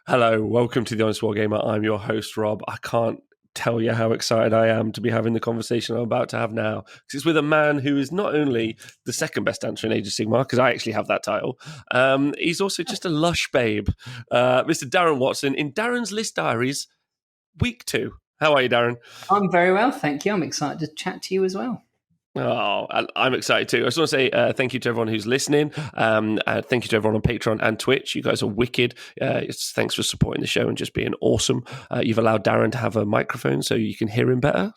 Hello, welcome to the Honest Wargamer. I'm your host, Rob. I can't tell you how excited I am to be having the conversation I'm about to have now. Because it's with a man who is not only the second best dancer in Age of Sigmar, because I actually have that title, he's also just a lush babe. Mr. Darren Watson in Darren's List Diaries, week 2. How are you, Darren? I'm very well, thank you. I'm excited to chat to you as well. Oh, I'm excited too. I just want to say thank you to everyone who's listening. Thank you to everyone on Patreon and Twitch. You guys are wicked. Thanks for supporting the show and just being awesome. You've allowed Darren to have a microphone so you can hear him better.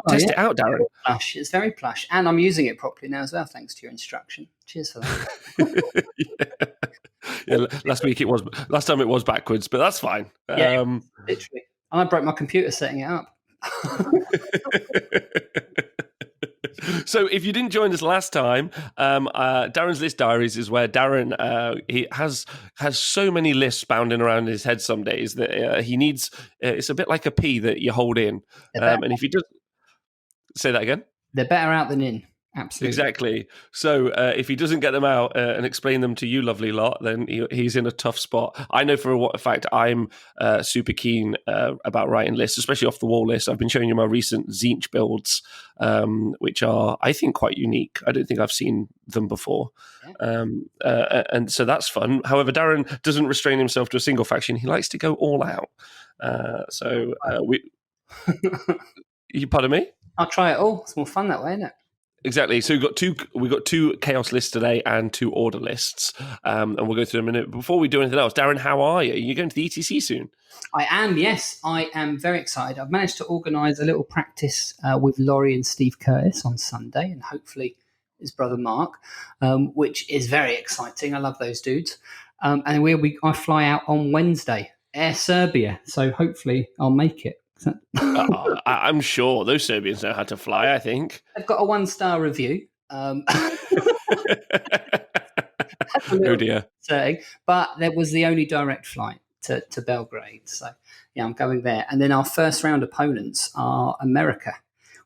Test it out, Darren. It's very plush. And I'm using it properly now as well, thanks to your instruction. Cheers for that. yeah, last time it was backwards, but that's fine. Yeah, literally. I broke my computer setting it up. So if you didn't join us last time, Darren's List Diaries is where Darren he has so many lists bounding around his head some days that he needs. It's a bit like a pea that you hold in, and if you just say that again, they're better out than in. Absolutely. Exactly. So if he doesn't get them out and explain them to you lovely lot, then he's in a tough spot. I know for a fact I'm super keen about writing lists, especially off the wall lists. I've been showing you my recent Zinch builds, which are, I think, quite unique. I don't think I've seen them before. Yeah. And so that's fun. However, Darren doesn't restrain himself to a single faction. He likes to go all out. You pardon me? I'll try it all. It's more fun that way, isn't it? Exactly. So we've got two chaos lists today and 2 order lists, and we'll go through them in a minute. Before we do anything else, Darren, how are you? Are you going to the ETC soon? I am. Yes, I am very excited. I've managed to organise a little practice with Laurie and Steve Curtis on Sunday, and hopefully his brother Mark, which is very exciting. I love those dudes. And I fly out on Wednesday, Air Serbia. So hopefully I'll make it. I'm sure those Serbians know how to fly, I think. They've got a 1-star review. Oh dear. But there was the only direct flight to Belgrade. So, yeah, I'm going there. And then our first round opponents are America,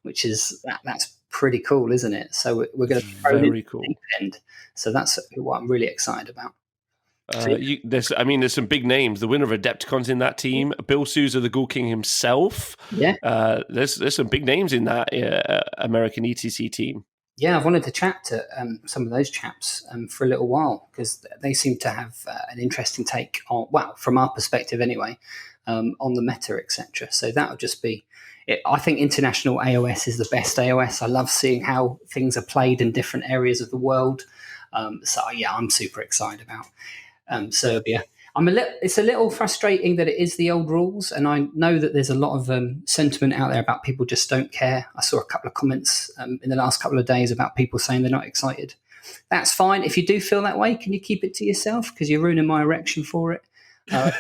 which is, that's pretty cool, isn't it? So we're going to be very cool. End. So that's what I'm really excited about. There's some big names. The winner of Adepticon's in that team. Bill Sousa, the Ghoul King himself. Yeah. There's some big names in that American ETC team. Yeah, I've wanted to chat to some of those chaps for a little while because they seem to have an interesting take on, well, from our perspective anyway, on the meta, etc. So that would just be it. I think international AOS is the best AOS. I love seeing how things are played in different areas of the world. So yeah, I'm super excited about Serbia. It's a little frustrating that it is the old rules, and I know that there's a lot of sentiment out there about people just don't care. I saw a couple of comments in the last couple of days about people saying they're not excited. That's fine. If you do feel that way, can you keep it to yourself? Because you're ruining my erection for it. And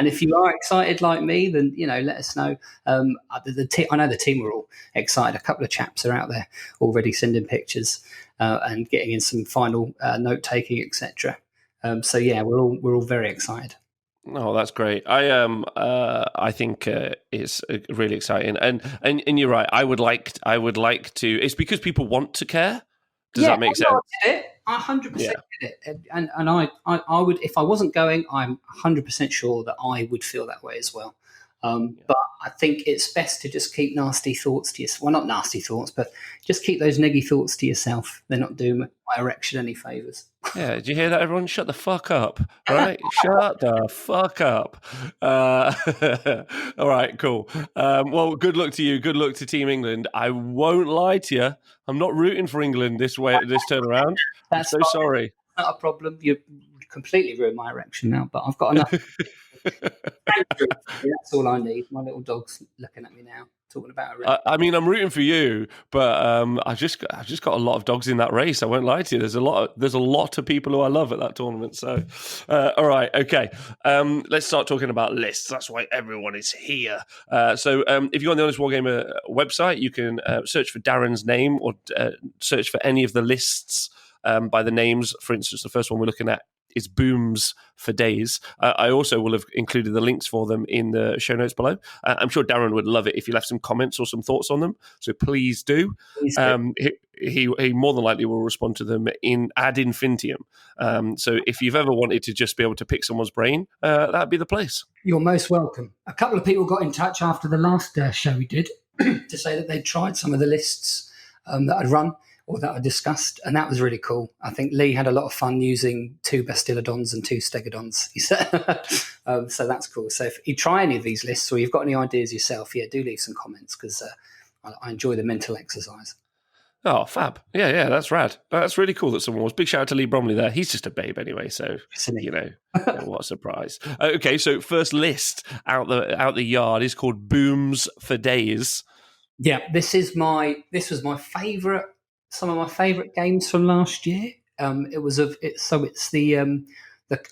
if you are excited like me, then let us know. I know the team are all excited. A couple of chaps are out there already sending pictures and getting in some final note taking, etc. So yeah, we're all very excited. Oh, that's great. I think it's really exciting, and you're right. I would like to. It's because people want to care. Does that make sense? I 100% did it, and I would, if I wasn't going, I'm 100% sure that I would feel that way as well. But I think it's best to just keep nasty thoughts to yourself. Well, not nasty thoughts, but just keep those neggy thoughts to yourself. They're not doing my erection any favours. Yeah, did you hear that, everyone? Shut the fuck up, right? Shut the fuck up. All right, cool. Well, good luck to you. Good luck to Team England. I won't lie to you. I'm not rooting for England this turn around. I'm so sorry. Not a problem. You completely ruined my erection now, but I've got enough. That's all I need. My little dog's looking at me now, talking about a I'm rooting for you, but I've just got a lot of dogs in that race. I won't lie to you. There's a lot of people who I love at that tournament. So, all right, okay. Let's start talking about lists. That's why everyone is here. So, if you go on the Honest Wargamer website, you can search for Darren's name or search for any of the lists by the names. For instance, the first one we're looking at is Booms for Days. I also will have included the links for them in the show notes below. I'm sure Darren would love it if you left some comments or some thoughts on them. So please do. Please do. He more than likely will respond to them in ad infinitum. So if you've ever wanted to just be able to pick someone's brain, that'd be the place. You're most welcome. A couple of people got in touch after the last show we did to say that they'd tried some of the lists that I'd run or that I discussed, and that was really cool. I think Lee had a lot of fun using 2 Bastillodons and 2 Stegodons. He said, so that's cool. So if you try any of these lists or you've got any ideas yourself, do leave some comments because I enjoy the mental exercise. Oh, fab. Yeah, that's rad. That's really cool that someone was. Big shout out to Lee Bromley there. He's just a babe anyway, so, what a surprise. Okay, so first list out the yard is called Booms for Days. Yeah, this was my favourite, some of my favourite games from last year. It's the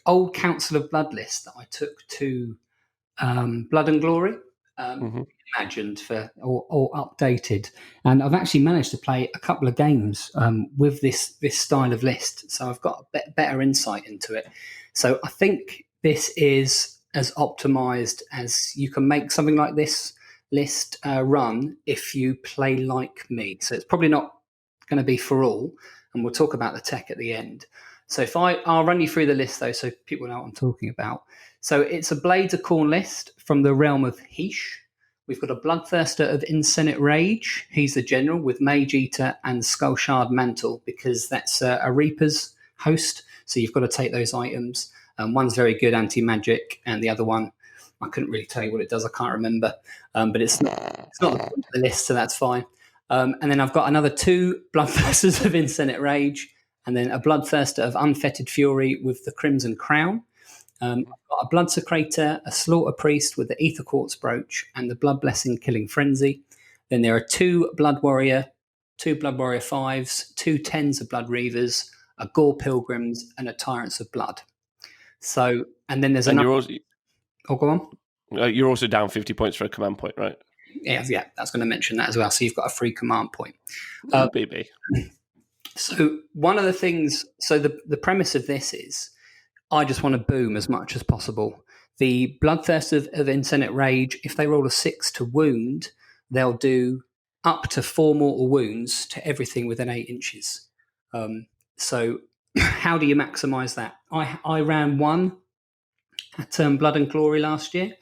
old Council of Blood list that I took to Blood and Glory. Imagined or updated, and I've actually managed to play a couple of games with this style of list, so I've got a better insight into it. So I think this is as optimized as you can make something like this list run if you play like me. So it's probably not going to be for all, and we'll talk about the tech at the end. So I'll run you through the list though, so people know what I'm talking about. So it's a Blades of Khorne list from the realm of Heesh. We've got a Bloodthirster of Incenate Rage. He's the general with Mage Eater and Skullshard Mantle because that's a Reaper's host. So you've got to take those items. One's very good anti-magic, and the other one, I couldn't really tell you what it does. I can't remember. But it's not the point of the list, so that's fine. And then I've got another 2 Bloodthirsters of Incenate Rage, and then a Bloodthirster of Unfettered Fury with the Crimson Crown. I've got a Blood Secretor, a Slaughter Priest with the Ether Quartz Brooch, and the Blood Blessing Killing Frenzy. Then there are 2 Blood Warrior 5s, 2 10s of Blood Reavers, a Gore Pilgrims, and a Tyrants of Blood. So, and then there's another. Go on. You're also down 50 points for a command point, right? Yeah, that's going to mention that as well. So you've got a free command point. Baby. So one of the things, the premise of this is, I just want to boom as much as possible. The Bloodthirst of Incenate Rage, if they roll a 6 to wound, they'll do up to 4 mortal wounds to everything within 8 inches. So how do you maximize that? I ran one at Blood and Glory last year,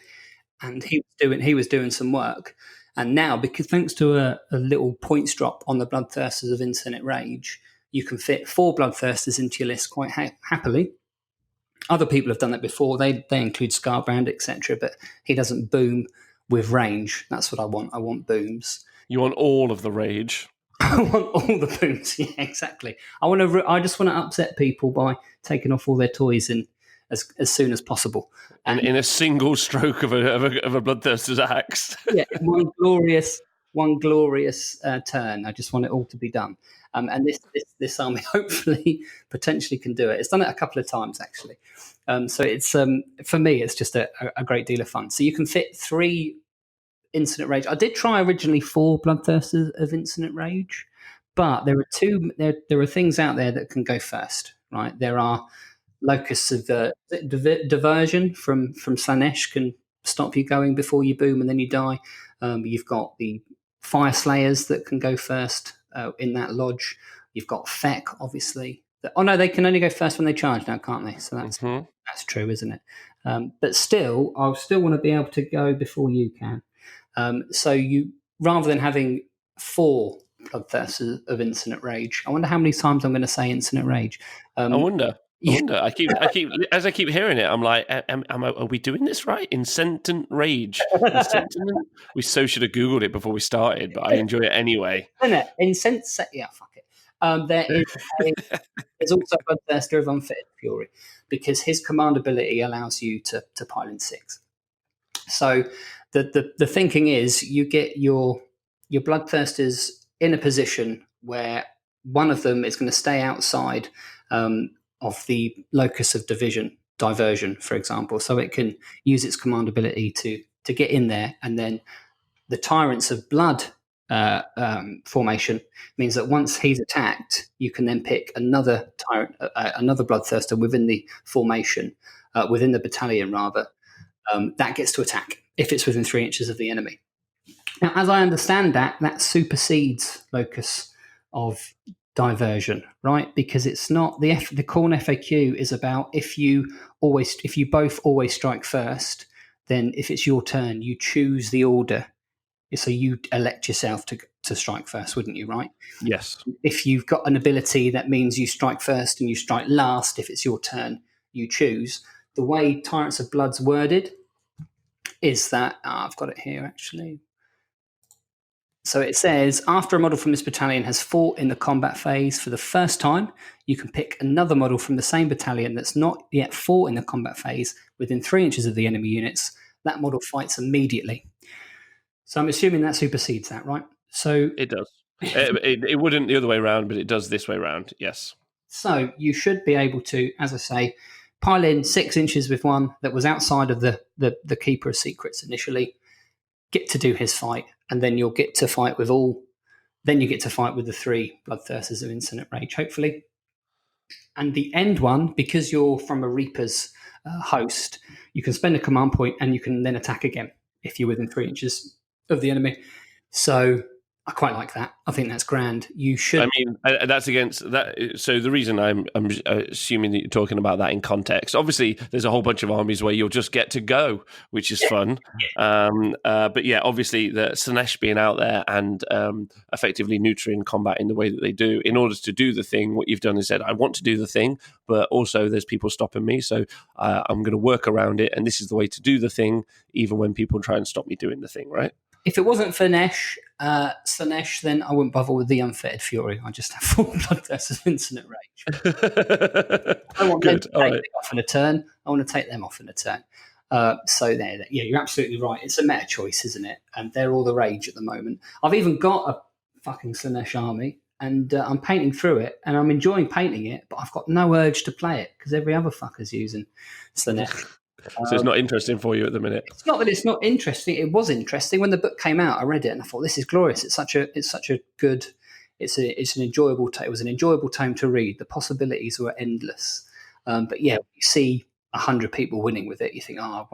and he was doing some work. And now, because thanks to a little points drop on the Bloodthirsters of Incenate Rage, you can fit 4 Bloodthirsters into your list quite happily. Other people have done that before. They include Scarbrand, etc. But he doesn't boom with range. That's what I want. I want booms. You want all of the rage. I want all the booms. Yeah, exactly. I just want to upset people by taking off all their toys in as soon as possible. And in a single stroke of a Bloodthirster's axe. Yeah, one glorious turn. I just want it all to be done. And this army hopefully potentially can do it. It's done it a couple of times actually. So it's for me it's just a great deal of fun. So you can fit 3 Incident Rage. I did try originally 4 Bloodthirsters of Incident Rage, but there are 2. There are things out there that can go first, right? There are Locusts of Diversion from Slanesh can stop you going before you boom and then you die. You've got the Fire Slayers that can go first in that lodge. You've got Feck, obviously. They can only go first when they charge now, can't they? So that's true, isn't it? But still, I'll still want to be able to go before you can. So you, rather than having 4 Bloodthirsters of Incident Rage, I wonder how many times I'm going to say Incident Rage. I wonder. I keep as I keep hearing it, I'm like, are we doing this right? Incensant Rage. We so should have Googled it before we started, but I enjoy it anyway. Isn't it? Yeah, fuck it. There's also a Bloodthirster of Unfettered Fury because his command ability allows you to pile in 6. So the thinking is you get your Bloodthirsters in a position where one of them is going to stay outside of the locus of diversion, for example, so it can use its command ability to get in there, and then the Tyrants of Blood formation means that once he's attacked, you can then pick another tyrant, another bloodthirster within the formation, within the battalion rather. That gets to attack if it's within 3 inches of the enemy. Now, as I understand that, that supersedes locus of diversion, right? Because it's not the Khorne FAQ is about if you both always strike first, then if it's your turn, you choose the order. So you elect yourself to strike first, wouldn't you, right? Yes. If you've got an ability that means you strike first and you strike last, if it's your turn, you choose. The way Tyrants of Blood's worded is that, I've got it here actually. So it says, after a model from this battalion has fought in the combat phase for the first time, you can pick another model from the same battalion that's not yet fought in the combat phase within 3 inches of the enemy units. That model fights immediately. So I'm assuming that supersedes that, right? So it does. It wouldn't the other way around, but it does this way around. Yes. So you should be able to, as I say, pile in 6 inches with one that was outside of the Keeper of Secrets initially, get to do his fight, and then you'll get to fight with all. Then you get to fight with the 3 Bloodthirsters of Infinite Rage, hopefully. And the end one, because you're from a Reaper's host, you can spend a command point and you can then attack again if you're within 3 inches of the enemy. So I quite like that. I think that's grand. You should. I mean, that's against that. So the reason I'm assuming that you're talking about that in context, obviously, there's a whole bunch of armies where you'll just get to go, which is fun. But yeah, obviously, the Slaanesh being out there and effectively neutering combat in the way that they do, in order to do the thing, what you've done is said, I want to do the thing, but also there's people stopping me, so I'm going to work around it, and this is the way to do the thing, even when people try and stop me doing the thing, right? If it wasn't for Slaanesh, then I wouldn't bother with the Unfettered Fury. I just have 4 Bloodthirsters of Infinite Rage. I want them to take them off in a turn. I want to take them off in a turn. So there, yeah, you're absolutely right. It's a meta choice, isn't it? And they're all the rage at the moment. I've even got a fucking Slaanesh army, and I'm painting through it, and I'm enjoying painting it, but I've got no urge to play it because every other fucker's using Slaanesh. So it's not interesting for you at the minute. It's not that it's not interesting. It was interesting when the book came out. I read it and I thought, this is glorious. It's such a good. It's an enjoyable. It was an enjoyable tome to read. The possibilities were endless. But yeah, you see 100 people winning with it. You think, I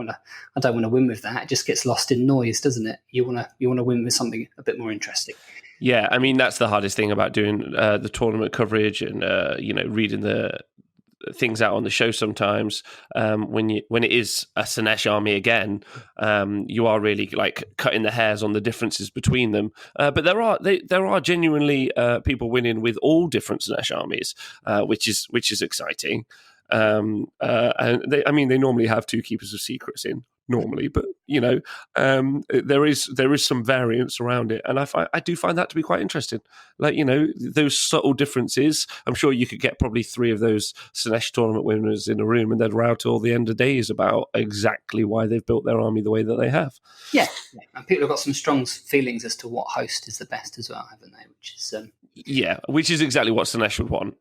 don't want to win with that. It just gets lost in noise, doesn't it? You want to win with something a bit more interesting. Yeah, I mean that's the hardest thing about doing the tournament coverage and reading the things out on the show sometimes when it is a Slaanesh army again, you are really like cutting the hairs on the differences between them, but there are genuinely people winning with all different Slaanesh armies, which is exciting. And they normally have 2 Keepers of Secrets in normally, but there is some variance around it, and I do find that to be quite interesting. Like those subtle differences. I'm sure you could get probably 3 of those Slaanesh tournament winners in a room, and they'd row till the end of days about exactly why they've built their army the way that they have. Yeah. And people have got some strong feelings as to what host is the best as well, haven't they? Which is exactly what Slaanesh would want.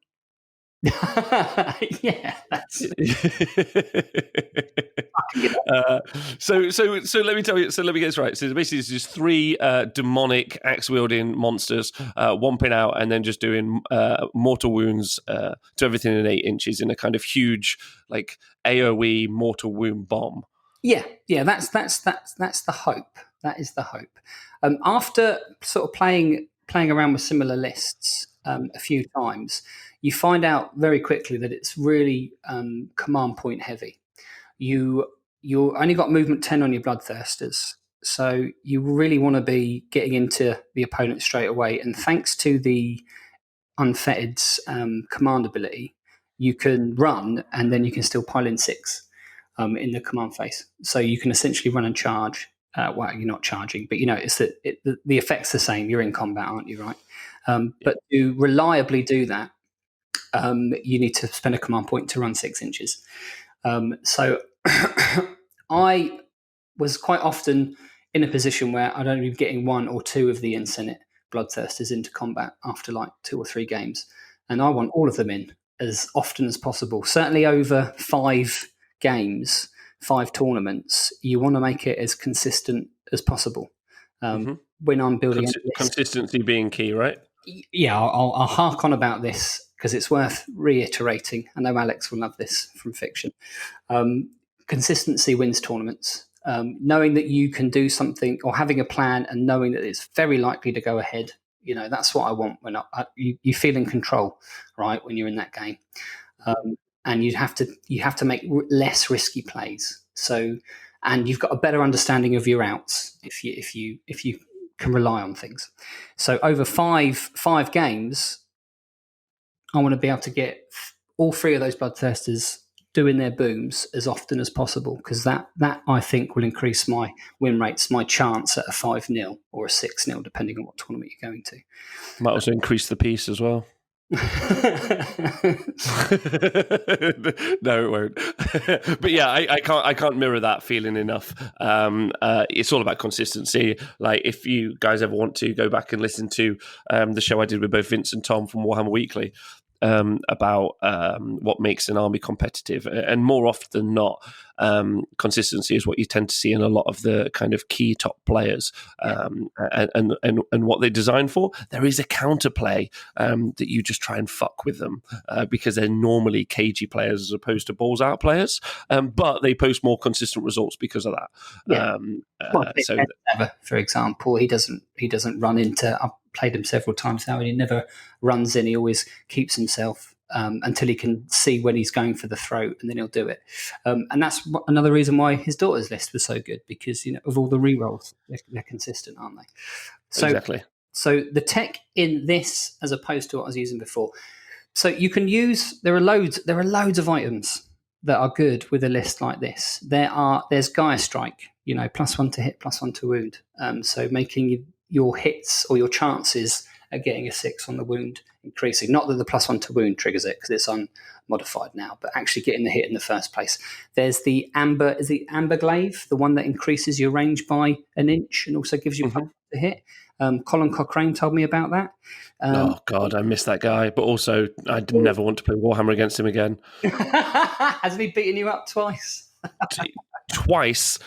Yeah, that's so let me tell you. So let me get this right. So basically, it's just 3 demonic axe wielding monsters, womping out, and then just doing mortal wounds to everything in 8 inches in a kind of huge, like AOE mortal wound bomb. Yeah. That's the hope. That is the hope. After sort of playing around with similar lists a few times, you find out very quickly that it's really command point heavy. You only got movement 10 on your Bloodthirsters, so you really want to be getting into the opponent straight away. And thanks to the Unfetted's command ability, you can run and then you can still pile in 6 in the command phase. So you can essentially run and charge. Well, you're not charging, but it's that the effect's the same. You're in combat, aren't you, right? But to reliably do that, you need to spend a command point to run 6 inches. So I was quite often in a position where I'd only be getting 1 or 2 of the Infinite Bloodthirsters into combat after like 2 or 3 games. And I want all of them in as often as possible. Certainly over 5 games, 5 tournaments, you want to make it as consistent as possible. Hmm. When I'm building a list. Consistency being key, right? Yeah, I'll hark on about this because it's worth reiterating. I know Alex will love this from fiction. Um, Consistency wins tournaments. Knowing that you can do something or having a plan and knowing that it's very likely to go ahead, that's what I want when you feel in control, right? When you're in that game, and you have to make less risky plays. So, and you've got a better understanding of your outs if you can rely on things. So over five games, I want to be able to get all three of those bloodthirsters doing their booms as often as possible, because that I think will increase my win rates, my chance at a 5-0 or a 6-0, depending on what tournament you're going to. Might also increase the piece as well. No, it won't. But yeah, I can't mirror that feeling enough. It's all about consistency. Like, if you guys ever want to go back and listen to the show I did with both Vince and Tom from Warhammer Weekly, about what makes an army competitive, and more often than not, consistency is what you tend to see in a lot of the kind of key top players, and what they design for. There is a counterplay that you just try and fuck with them, because they're normally cagey players as opposed to balls out players, but they post more consistent results because of that. So, for example, he doesn't run into. I've played him several times now, and he never runs in. He always keeps himself until he can see when he's going for the throat, and then he'll do it. And that's another reason why his daughter's list was so good, because of all the rerolls, they're consistent, aren't they? So, exactly. So the tech in this, as opposed to what I was using before, so you can use. There are loads of items that are good with a list like this. There's Gaia Strike, +1 to hit, +1 to wound. So making your hits or your chances at getting a 6 on the wound increasing. Not that the +1 to wound triggers it, because it's unmodified now, but actually getting the hit in the first place. There's the Amber Glaive, the one that increases your range by an inch and also gives you +1 to hit. Colin Cochrane told me about that. Oh God, I miss that guy. But also, I never want to play Warhammer against him again. Hasn't he beaten you up twice? Twice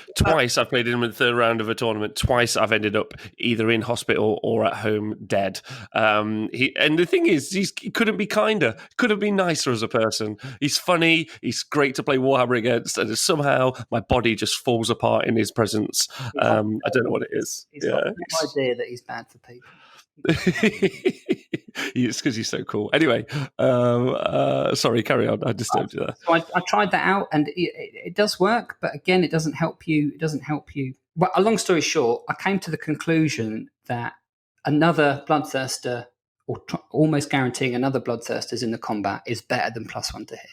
I've played him in the third round of a tournament. Twice I've ended up either in hospital or at home dead. And the thing is, he couldn't be kinder, could have been nicer as a person. He's funny, he's great to play Warhammer against, and somehow my body just falls apart in his presence. I don't know what it is. He's got no idea that he's bad for people. It's because he's so cool. Anyway, sorry, carry on. I disturbed you there. So I tried that out, and it does work, but again, it doesn't help you. Well, a long story short, I came to the conclusion that another bloodthirster, or almost guaranteeing another bloodthirsters in the combat, is better than +1 to hit.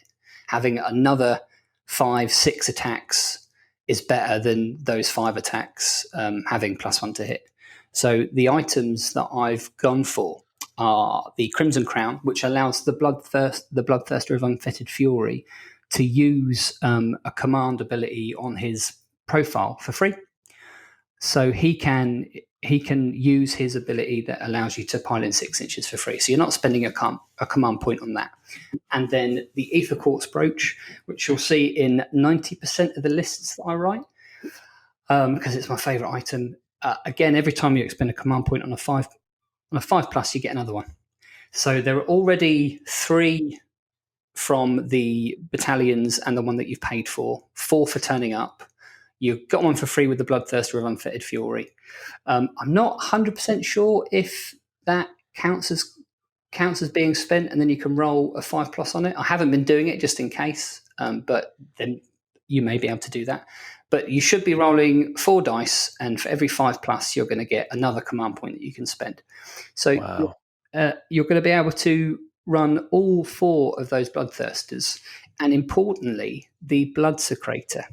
Having another 5-6 attacks is better than those 5 attacks having +1 to hit. So the items that I've gone for are the Crimson Crown, which allows the Bloodthirster of Unfettered Fury to use a command ability on his profile for free. So he can use his ability that allows you to pile in 6 inches for free. So you're not spending a command point on that. And then the Ether Quartz Brooch, which you'll see in 90% of the lists that I write, because it's my favourite item. Again, every time you expend a command point on a 5+, you get another one. So there are already 3 from the battalions and the one that you've paid for, 4 for turning up. You've got one for free with the Bloodthirster of Unfettered Fury. I'm not 100% sure if that counts as being spent, and then you can roll a 5+ on it. I haven't been doing it just in case, but then you may be able to do that. But you should be rolling 4 dice, and for every 5+, you're going to get another command point that you can spend. So you're going to be able to run all 4 of those Bloodthirsters, and importantly, the Blood Secretor,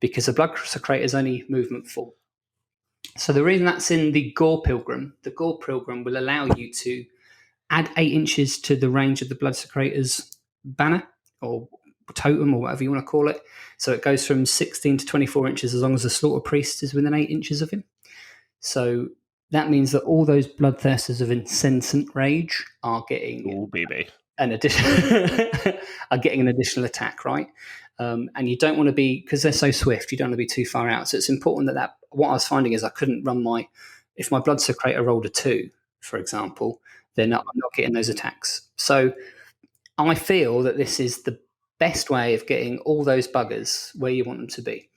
because the Blood Secretor is only movement 4. So the reason that's in the Gore Pilgrim will allow you to add 8 inches to the range of the Blood Secretor's banner, or totem, or whatever you want to call it. So it goes from 16 to 24 inches as long as the Slaughter Priest is within 8 inches of him. So that means that all those Bloodthirsters of Incensant Rage are getting an additional attack, right? And you don't want to be, because they're so swift, you don't want to be too far out. So it's important that what I was finding is I couldn't run my if my blood secretor rolled a 2, for example, then I'm not getting those attacks. So I feel that this is the best way of getting all those buggers where you want them to be.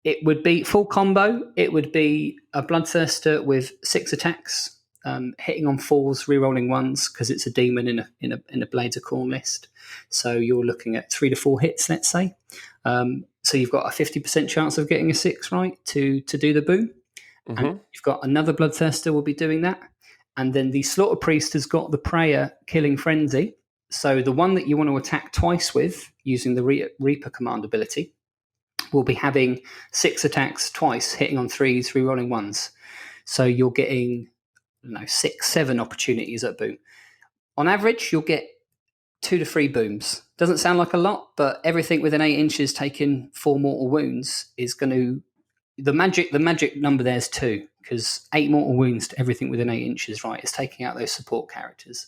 It would be full combo. It would be a Bloodthirster with 6 attacks, hitting on 4s, rerolling 1s because it's a demon in a Blades of Khorne list. So you're looking at 3 to 4 hits, let's say. So you've got a 50% chance of getting a 6 right to do the boom. Mm-hmm. And you've got another Bloodthirster will be doing that. And then the Slaughter Priest has got the Prayer Killing Frenzy. So the one that you want to attack twice with using the Reaper command ability will be having 6 attacks twice, hitting on 3s, rerolling 1s. So you're getting 6, 7 opportunities at boom. On average, you'll get 2 to 3 booms. Doesn't sound like a lot, but everything within 8 inches taking 4 mortal wounds is going to... The magic number there is 2, because 8 mortal wounds to everything within 8 inches, right, is taking out those support characters.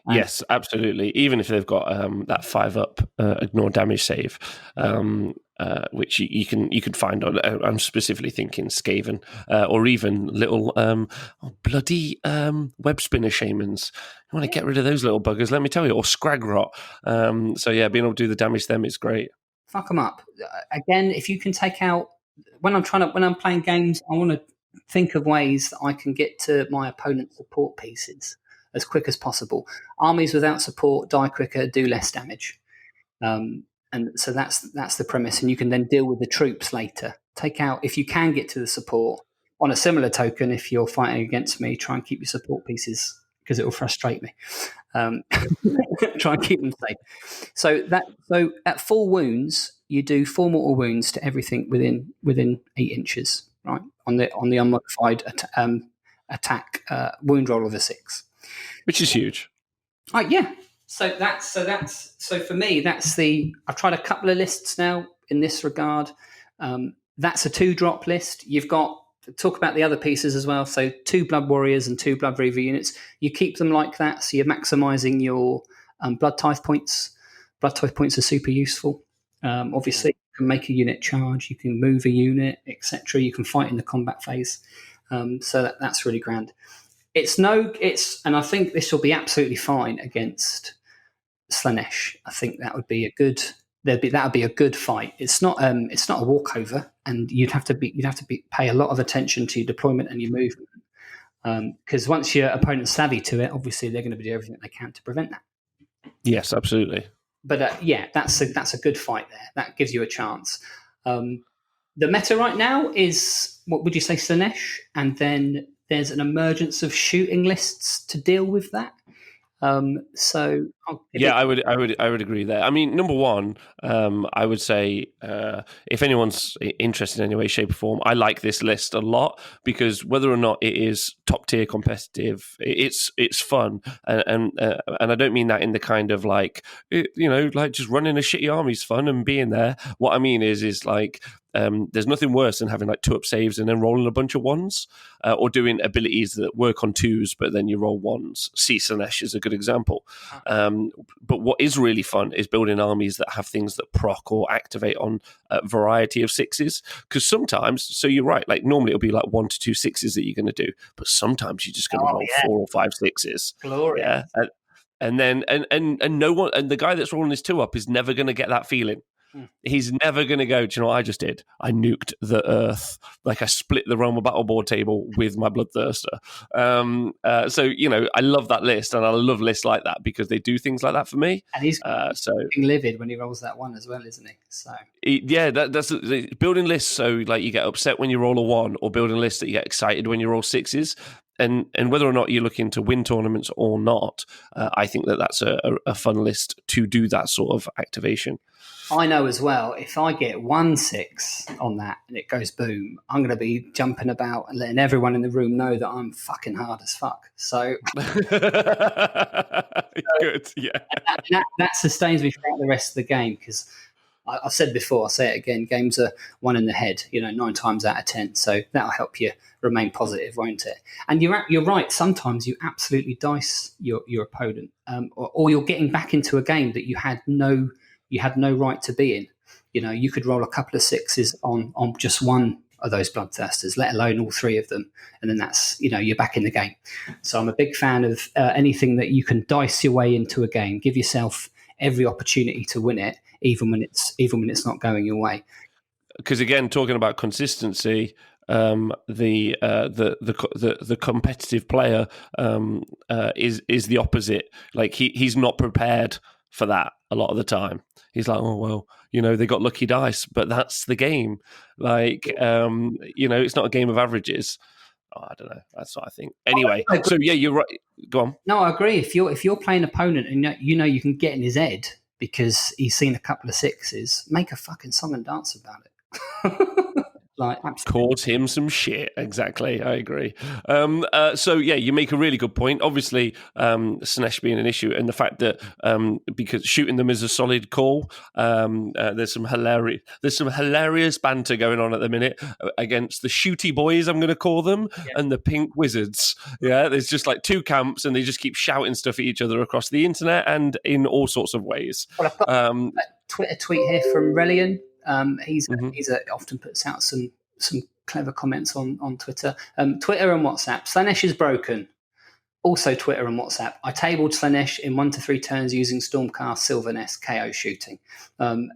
Yes, absolutely. Even if they've got that 5-up ignore damage save, which you can find on. I'm specifically thinking Skaven, or even little bloody web spinner shamans. You want to get rid of those little buggers? Let me tell you, or Scragrot. So yeah, being able to do the damage to them is great. Fuck them up. Again, if you can take out when I'm playing games, I want to think of ways that I can get to my opponent's support pieces as quick as possible. Armies without support die quicker, do less damage, and so that's the premise. And you can then deal with the troops later. Take out if you can get to the support. On a similar token, if you're fighting against me, try and keep your support pieces because it will frustrate me. Try and keep them safe. So at 4 wounds, you do 4 mortal wounds to everything within 8 inches, right? On the unmodified attack wound roll of a 6. Which is huge. Yeah. So for me, I've tried a couple of lists now in this regard. That's a 2-drop list. You've got talk about the other pieces as well. So 2 Blood Warriors and 2 Blood Reaver units. You keep them like that, so you're maximizing your Blood Tithe points. Blood Tithe points are super useful. Obviously, you can make a unit charge, you can move a unit, etc. You can fight in the combat phase. So that's really grand. And I think this will be absolutely fine against Slaanesh. I think that would be that would be a good fight. It's not a walkover, and you'd have to pay a lot of attention to your deployment and your movement. Because once your opponent's savvy to it, obviously they're going to do everything they can to prevent that. Yes, absolutely. But that's a good fight there. That gives you a chance. The meta right now is, what would you say, Slaanesh, and then there's an emergence of shooting lists to deal with that. So I would agree there. I mean, number one, I would say if anyone's interested in any way, shape, or form, I like this list a lot because whether or not it is top tier competitive, it's fun, and I don't mean that in the kind of like like just running a shitty army is fun and being there. What I mean is like. There's nothing worse than having like 2-up saves and then rolling a bunch of 1s, or doing abilities that work on 2s, but then you roll 1s. Slaanesh is a good example. But what is really fun is building armies that have things that proc or activate on a variety of 6s. Because sometimes, so you're right, like normally it'll be like 1 to 2 6s that you're going to do, but sometimes you're just going to roll 4 or 5 6s. Glorious. Yeah. And then and no one, and the guy that's rolling his 2-up is never going to get that feeling. He's never going to go, do you know what I just did? I nuked the earth. Like I split the Roma battle board table with my Bloodthirster. So, I love that list, and I love lists like that because they do things like that for me. And he's livid when he rolls that 1 as well, isn't he? So that's building lists so like you get upset when you roll a 1, or building lists that you get excited when you roll 6s. And whether or not you're looking to win tournaments or not, I think that's a fun list to do that sort of activation. I know as well, if I get 1 6 on that and it goes boom, I'm going to be jumping about and letting everyone in the room know that I'm fucking hard as fuck. So good, yeah. That sustains me throughout the rest of the game because I've said before, I'll say it again, games are 1 in the head, 9 times out of 10. So that'll help you remain positive, won't it? And you're right. Sometimes you absolutely dice your opponent, or you're getting back into a game that you had no right to be in. You could roll a couple of 6s on just one of those bloodthirsters, let alone all three of them. And then that's, you're back in the game. So I'm a big fan of anything that you can dice your way into a game. Give yourself every opportunity to win it, even when it's not going your way. Because again, talking about consistency, the competitive player is the opposite. Like he's not prepared for that a lot of the time. He's like, oh well, they got lucky dice, but that's the game. Like, it's not a game of averages. Oh, I don't know. That's what I think. Anyway, so yeah, you're right. Go on. No, I agree. If you're playing an opponent and you can get in his head because he's seen a couple of sixes, make a fucking song and dance about it. Like, absolutely. Cause him some shit. Exactly. I agree. So yeah, you make a really good point. Obviously, Slaanesh being an issue, and the fact that because shooting them is a solid call. There's some hilarious banter going on at the minute against the shooty boys, I'm going to call them, and the pink wizards. Yeah, there's just like two camps, and they just keep shouting stuff at each other across the internet and in all sorts of ways. Well, I've got a Twitter tweet here from Relian. He's often puts out some clever comments on Twitter. Twitter and WhatsApp. Slaanesh is broken. Also Twitter and WhatsApp. I tabled Slaanesh in 1 to 3 turns using Stormcast Sylvaness KO shooting. My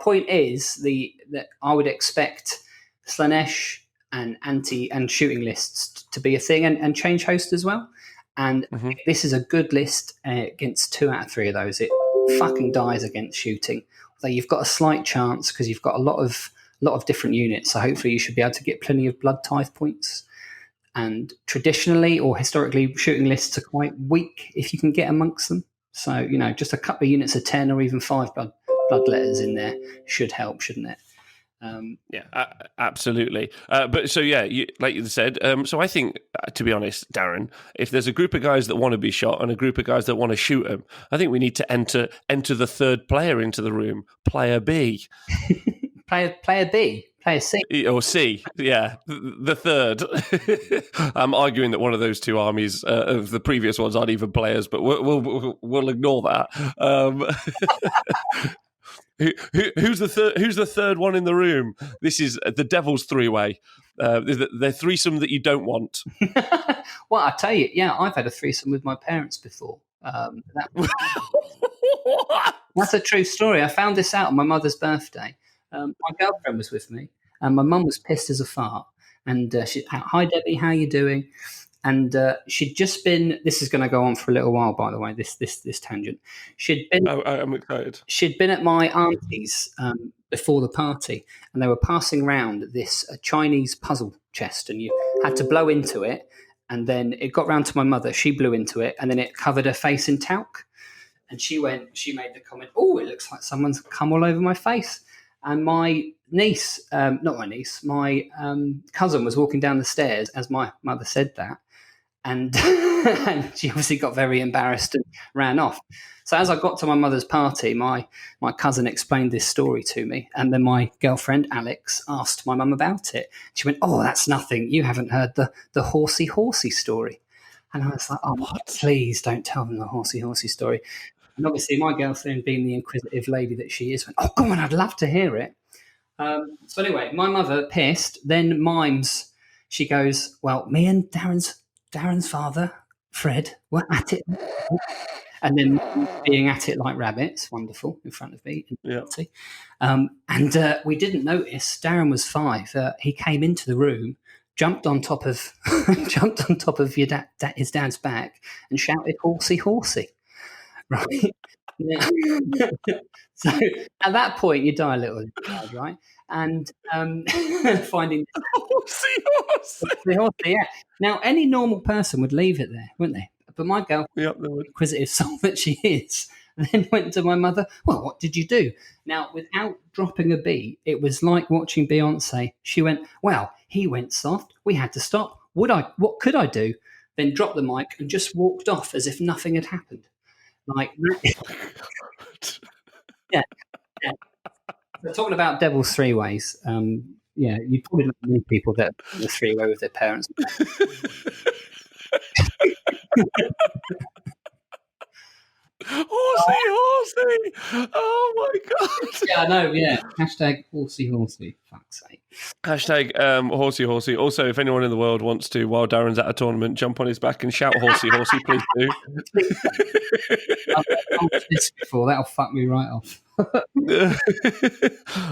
point is that I would expect Slaanesh and shooting lists to be a thing and change host as well. And this is a good list against 2 out of 3 of those. It fucking dies against shooting. Although you've got a slight chance because you've got a lot of different units. So hopefully you should be able to get plenty of blood tithe points. And traditionally or historically, shooting lists are quite weak if you can get amongst them. So, just a couple of units of 10 or even 5 bloodletters in there should help, shouldn't it? Absolutely. But so, yeah, like you said, so I think, to be honest, Darren, if there's a group of guys that want to be shot and a group of guys that want to shoot them, I think we need to enter the third player into the room, player B. Player B? Player C? Or C, yeah, the third. I'm arguing that one of those two armies of the previous ones aren't even players, but we'll ignore that. Who's the third one in the room? This is the devil's three-way. The threesome that you don't want. Well, I tell you, yeah, I've had a threesome with my parents before. That's a true story. I found this out on my mother's birthday. My girlfriend was with me, and my mum was pissed as a fart. And she, hi Debbie, how you doing? And she'd just been. This is going to go on for a little while, by the way. This tangent. She'd been. Oh, I'm excited. She'd been at my auntie's before the party, and they were passing around this Chinese puzzle chest, and you had to blow into it, and then it got round to my mother. She blew into it, and then it covered her face in talc. And she made the comment, "Oh, it looks like someone's come all over my face." And my niece, not my niece, my cousin was walking down the stairs as my mother said that. And, and she obviously got very embarrassed and ran off. So as I got to my mother's party, my cousin explained this story to me. And then my girlfriend, Alex, asked my mum about it. She went, "Oh, that's nothing. You haven't heard the horsey story." And I was like, "Oh, what? Please don't tell them the horsey story." And obviously my girlfriend, being the inquisitive lady that she is, went, "Oh, go on, I'd love to hear it." So anyway, my mother, pissed, then mimes. She goes, "Well, me and Darren's father, Fred, were at it." And then being at it like rabbits, wonderful, in front of me. Yeah. And we didn't notice, Darren was 5. He came into the room, jumped on top of his dad's back and shouted, "Horsey." Right. Yeah. So at that point, you die a little inside, right? And finding the horse, yeah. Now, any normal person would leave it there, wouldn't they? But my girlfriend, inquisitive soul that she is, then went to my mother. "Well, what did you do?" Now, without dropping a beat, it was like watching Beyonce. She went, "Well, he went soft. We had to stop. What could I do?" Then dropped the mic and just walked off as if nothing had happened. Like, yeah. We're talking about devil's three ways. Yeah, you probably don't meet people that are the three-way with their parents. Horsey! Oh my god! Yeah, I know. Yeah, hashtag horsey horsey. Fuck's sake. Hashtag horsey horsey. Also, if anyone in the world wants to, while Darren's at a tournament, jump on his back and shout horsey horsey, please do. I've told this before. That'll fuck me right off.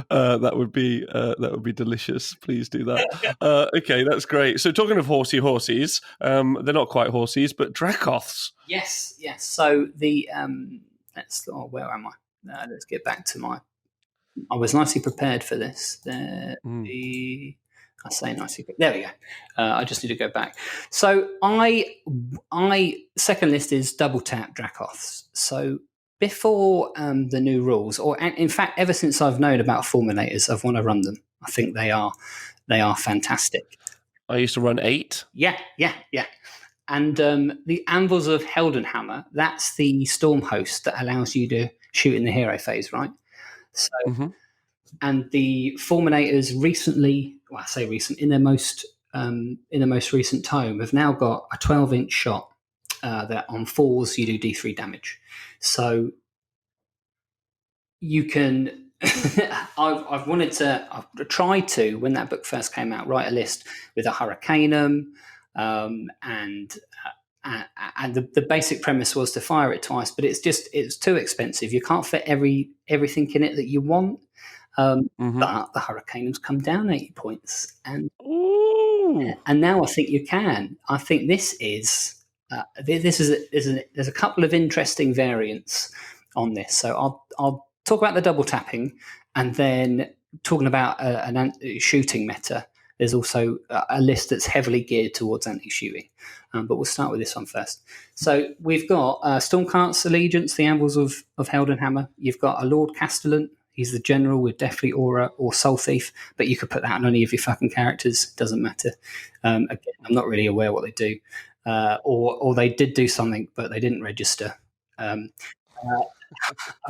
That would be delicious. Please do that. Okay, that's great. So talking of horsies, they're not quite horsies, but Dracoths. Yes, yes. So the where am I? Let's get back to my. I was nicely prepared for this. I say nicely. There we go. I just need to go back. So I second list is double tap Dracoths. So before the new rules, or in fact, ever since I've known about Fulminators, I've want to run them. I think they are fantastic. I used to run 8. Yeah. And the Anvils of Heldenhammer, that's the storm host that allows you to shoot in the hero phase, right? So, and the Fulminators recently, well, I say recent, in their most recent tome, have now got a 12-inch shot that on 4s you do D3 damage. So you can. I've tried to, when that book first came out, write a list with a Hurricanum, and the basic premise was to fire it twice, but it's too expensive. You can't fit everything in it that you want. But the Hurricanums come down 80 points, and now I think you can. I think this is there's a couple of interesting variants on this. So I'll talk about the double tapping, and then talking about an shooting meta. There's also a list that's heavily geared towards anti-shooting. But we'll start with this one first. So we've got Stormcart's Allegiance, the Anvils of Heldenhammer. You've got a Lord Castellan. He's the general with Deathly Aura or Soul Thief, but you could put that on any of your fucking characters. Doesn't matter. Again, I'm not really aware what they do. Or they did do something, but they didn't register. I've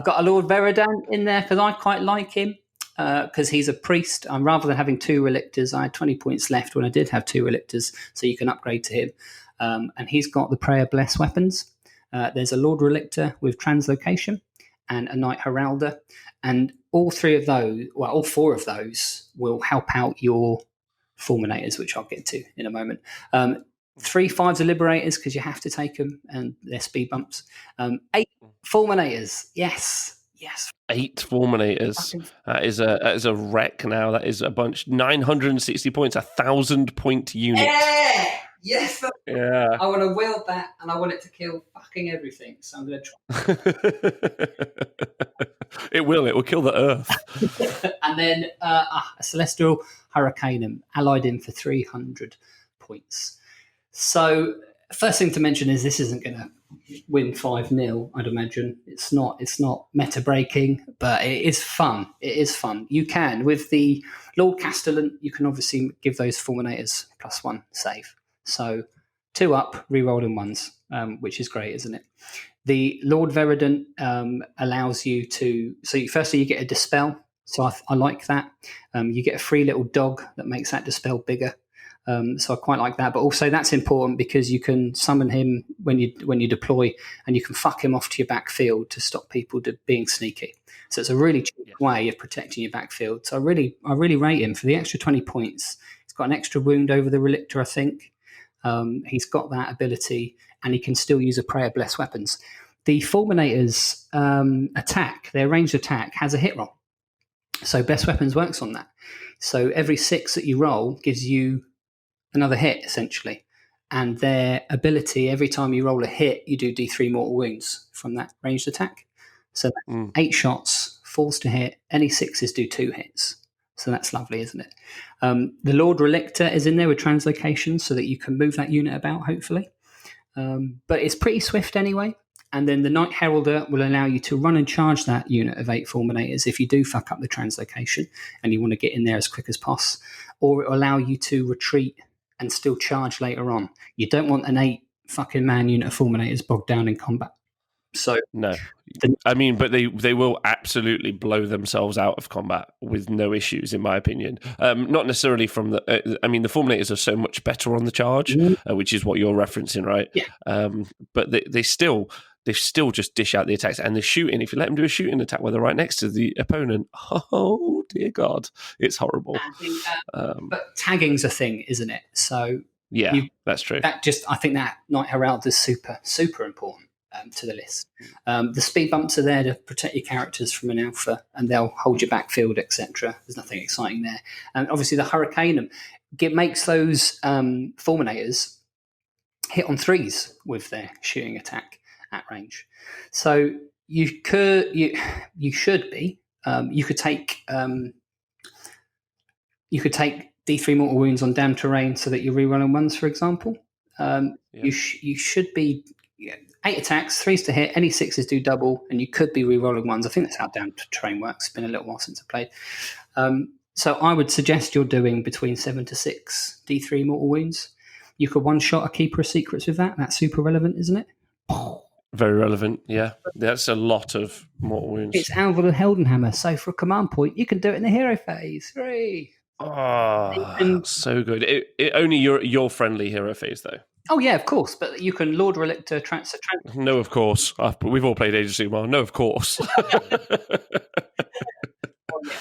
got a Lord Veridant in there because I quite like him. Because he's a priest. Rather than having 2 Relictors, I had 20 points left when I did have 2 Relictors, so you can upgrade to him. And he's got the Prayer Bless weapons. There's a Lord Relictor with Translocation and a Knight Heralder. And all 4 of those will help out your Fulminators, which I'll get to in a moment. 3 5s are Liberators because you have to take them, and they're speed bumps. 8 Fulminators, yes. 8 Fulminators. That is a wreck now. That is a bunch. 960 points, 1,000-point unit. Yeah! Yes! Yeah. I want to wield that, and I want it to kill fucking everything. So I'm going to try. It will kill the Earth. And then a Celestial Hurricanum, allied in for 300 points. So first thing to mention is this isn't going to win 5-0, I'd imagine. It's not meta breaking, but it is fun. You can, with the Lord Castellan, you can obviously give those Fulminators +1 save. So 2 up, rerolling 1s, which is great, isn't it? The Lord Veridant allows you to. So firstly, you get a dispel. So I like that. You get a free little dog that makes that dispel bigger. So I quite like that, but also that's important because you can summon him when you deploy, and you can fuck him off to your backfield to stop people being sneaky. So it's a really cheap way of protecting your backfield. So I really rate him for the extra 20 points. He's got an extra wound over the Relictor, I think. He's got that ability, and he can still use a Prayer Bless weapons. The Fulminator's attack, their ranged attack, has a hit roll. So Bless Weapons works on that. So every 6 that you roll gives you another hit, essentially. And their ability, every time you roll a hit, you do D3 mortal wounds from that ranged attack. So that's 8 shots, falls to hit. Any 6s do 2 hits. So that's lovely, isn't it? The Lord Relictor is in there with Translocation so that you can move that unit about, hopefully. But it's pretty swift anyway. And then the Knight Heralder will allow you to run and charge that unit of 8 Fulminators if you do fuck up the Translocation and you want to get in there as quick as possible. Or it will allow you to retreat and still charge later on. You don't want an 8 fucking man unit of Fulminators bogged down in combat. So no, but they will absolutely blow themselves out of combat with no issues, in my opinion. Not necessarily from the. The Fulminators are so much better on the charge, which is what you're referencing, right? Yeah. But they still they still just dish out the attacks. And the shooting, if you let them do a shooting attack where they're right next to the opponent, oh dear God, it's horrible. But tagging's a thing, isn't it? So yeah, that's true. I think that Knight Herald is super, super important to the list. The speed bumps are there to protect your characters from an alpha, and they'll hold your backfield, etc. There's nothing exciting there. And obviously, the Hurricanum makes those Fulminators hit on 3s with their shooting attack at range. So you should be. You could take D3 mortal wounds on damn terrain so that you're rerolling 1s, for example. You should be 8 attacks, 3s to hit, any 6s do double, and you could be rerolling 1s. I think that's how damn terrain works. It's been a little while since I played. So I would suggest you're doing between 7 to 6 D3 mortal wounds. You could one-shot a Keeper of Secrets with that. That's super relevant, isn't it? Very relevant, yeah. That's a lot of mortal wounds. It's Anvil and Heldenhammer, so for a command point, you can do it in the hero phase. Hooray! Oh, so good. It only your friendly hero phase, though. Oh, yeah, of course. But you can Lord Relictor transfer. No, of course. We've all played Age of Sigmar. No, of course.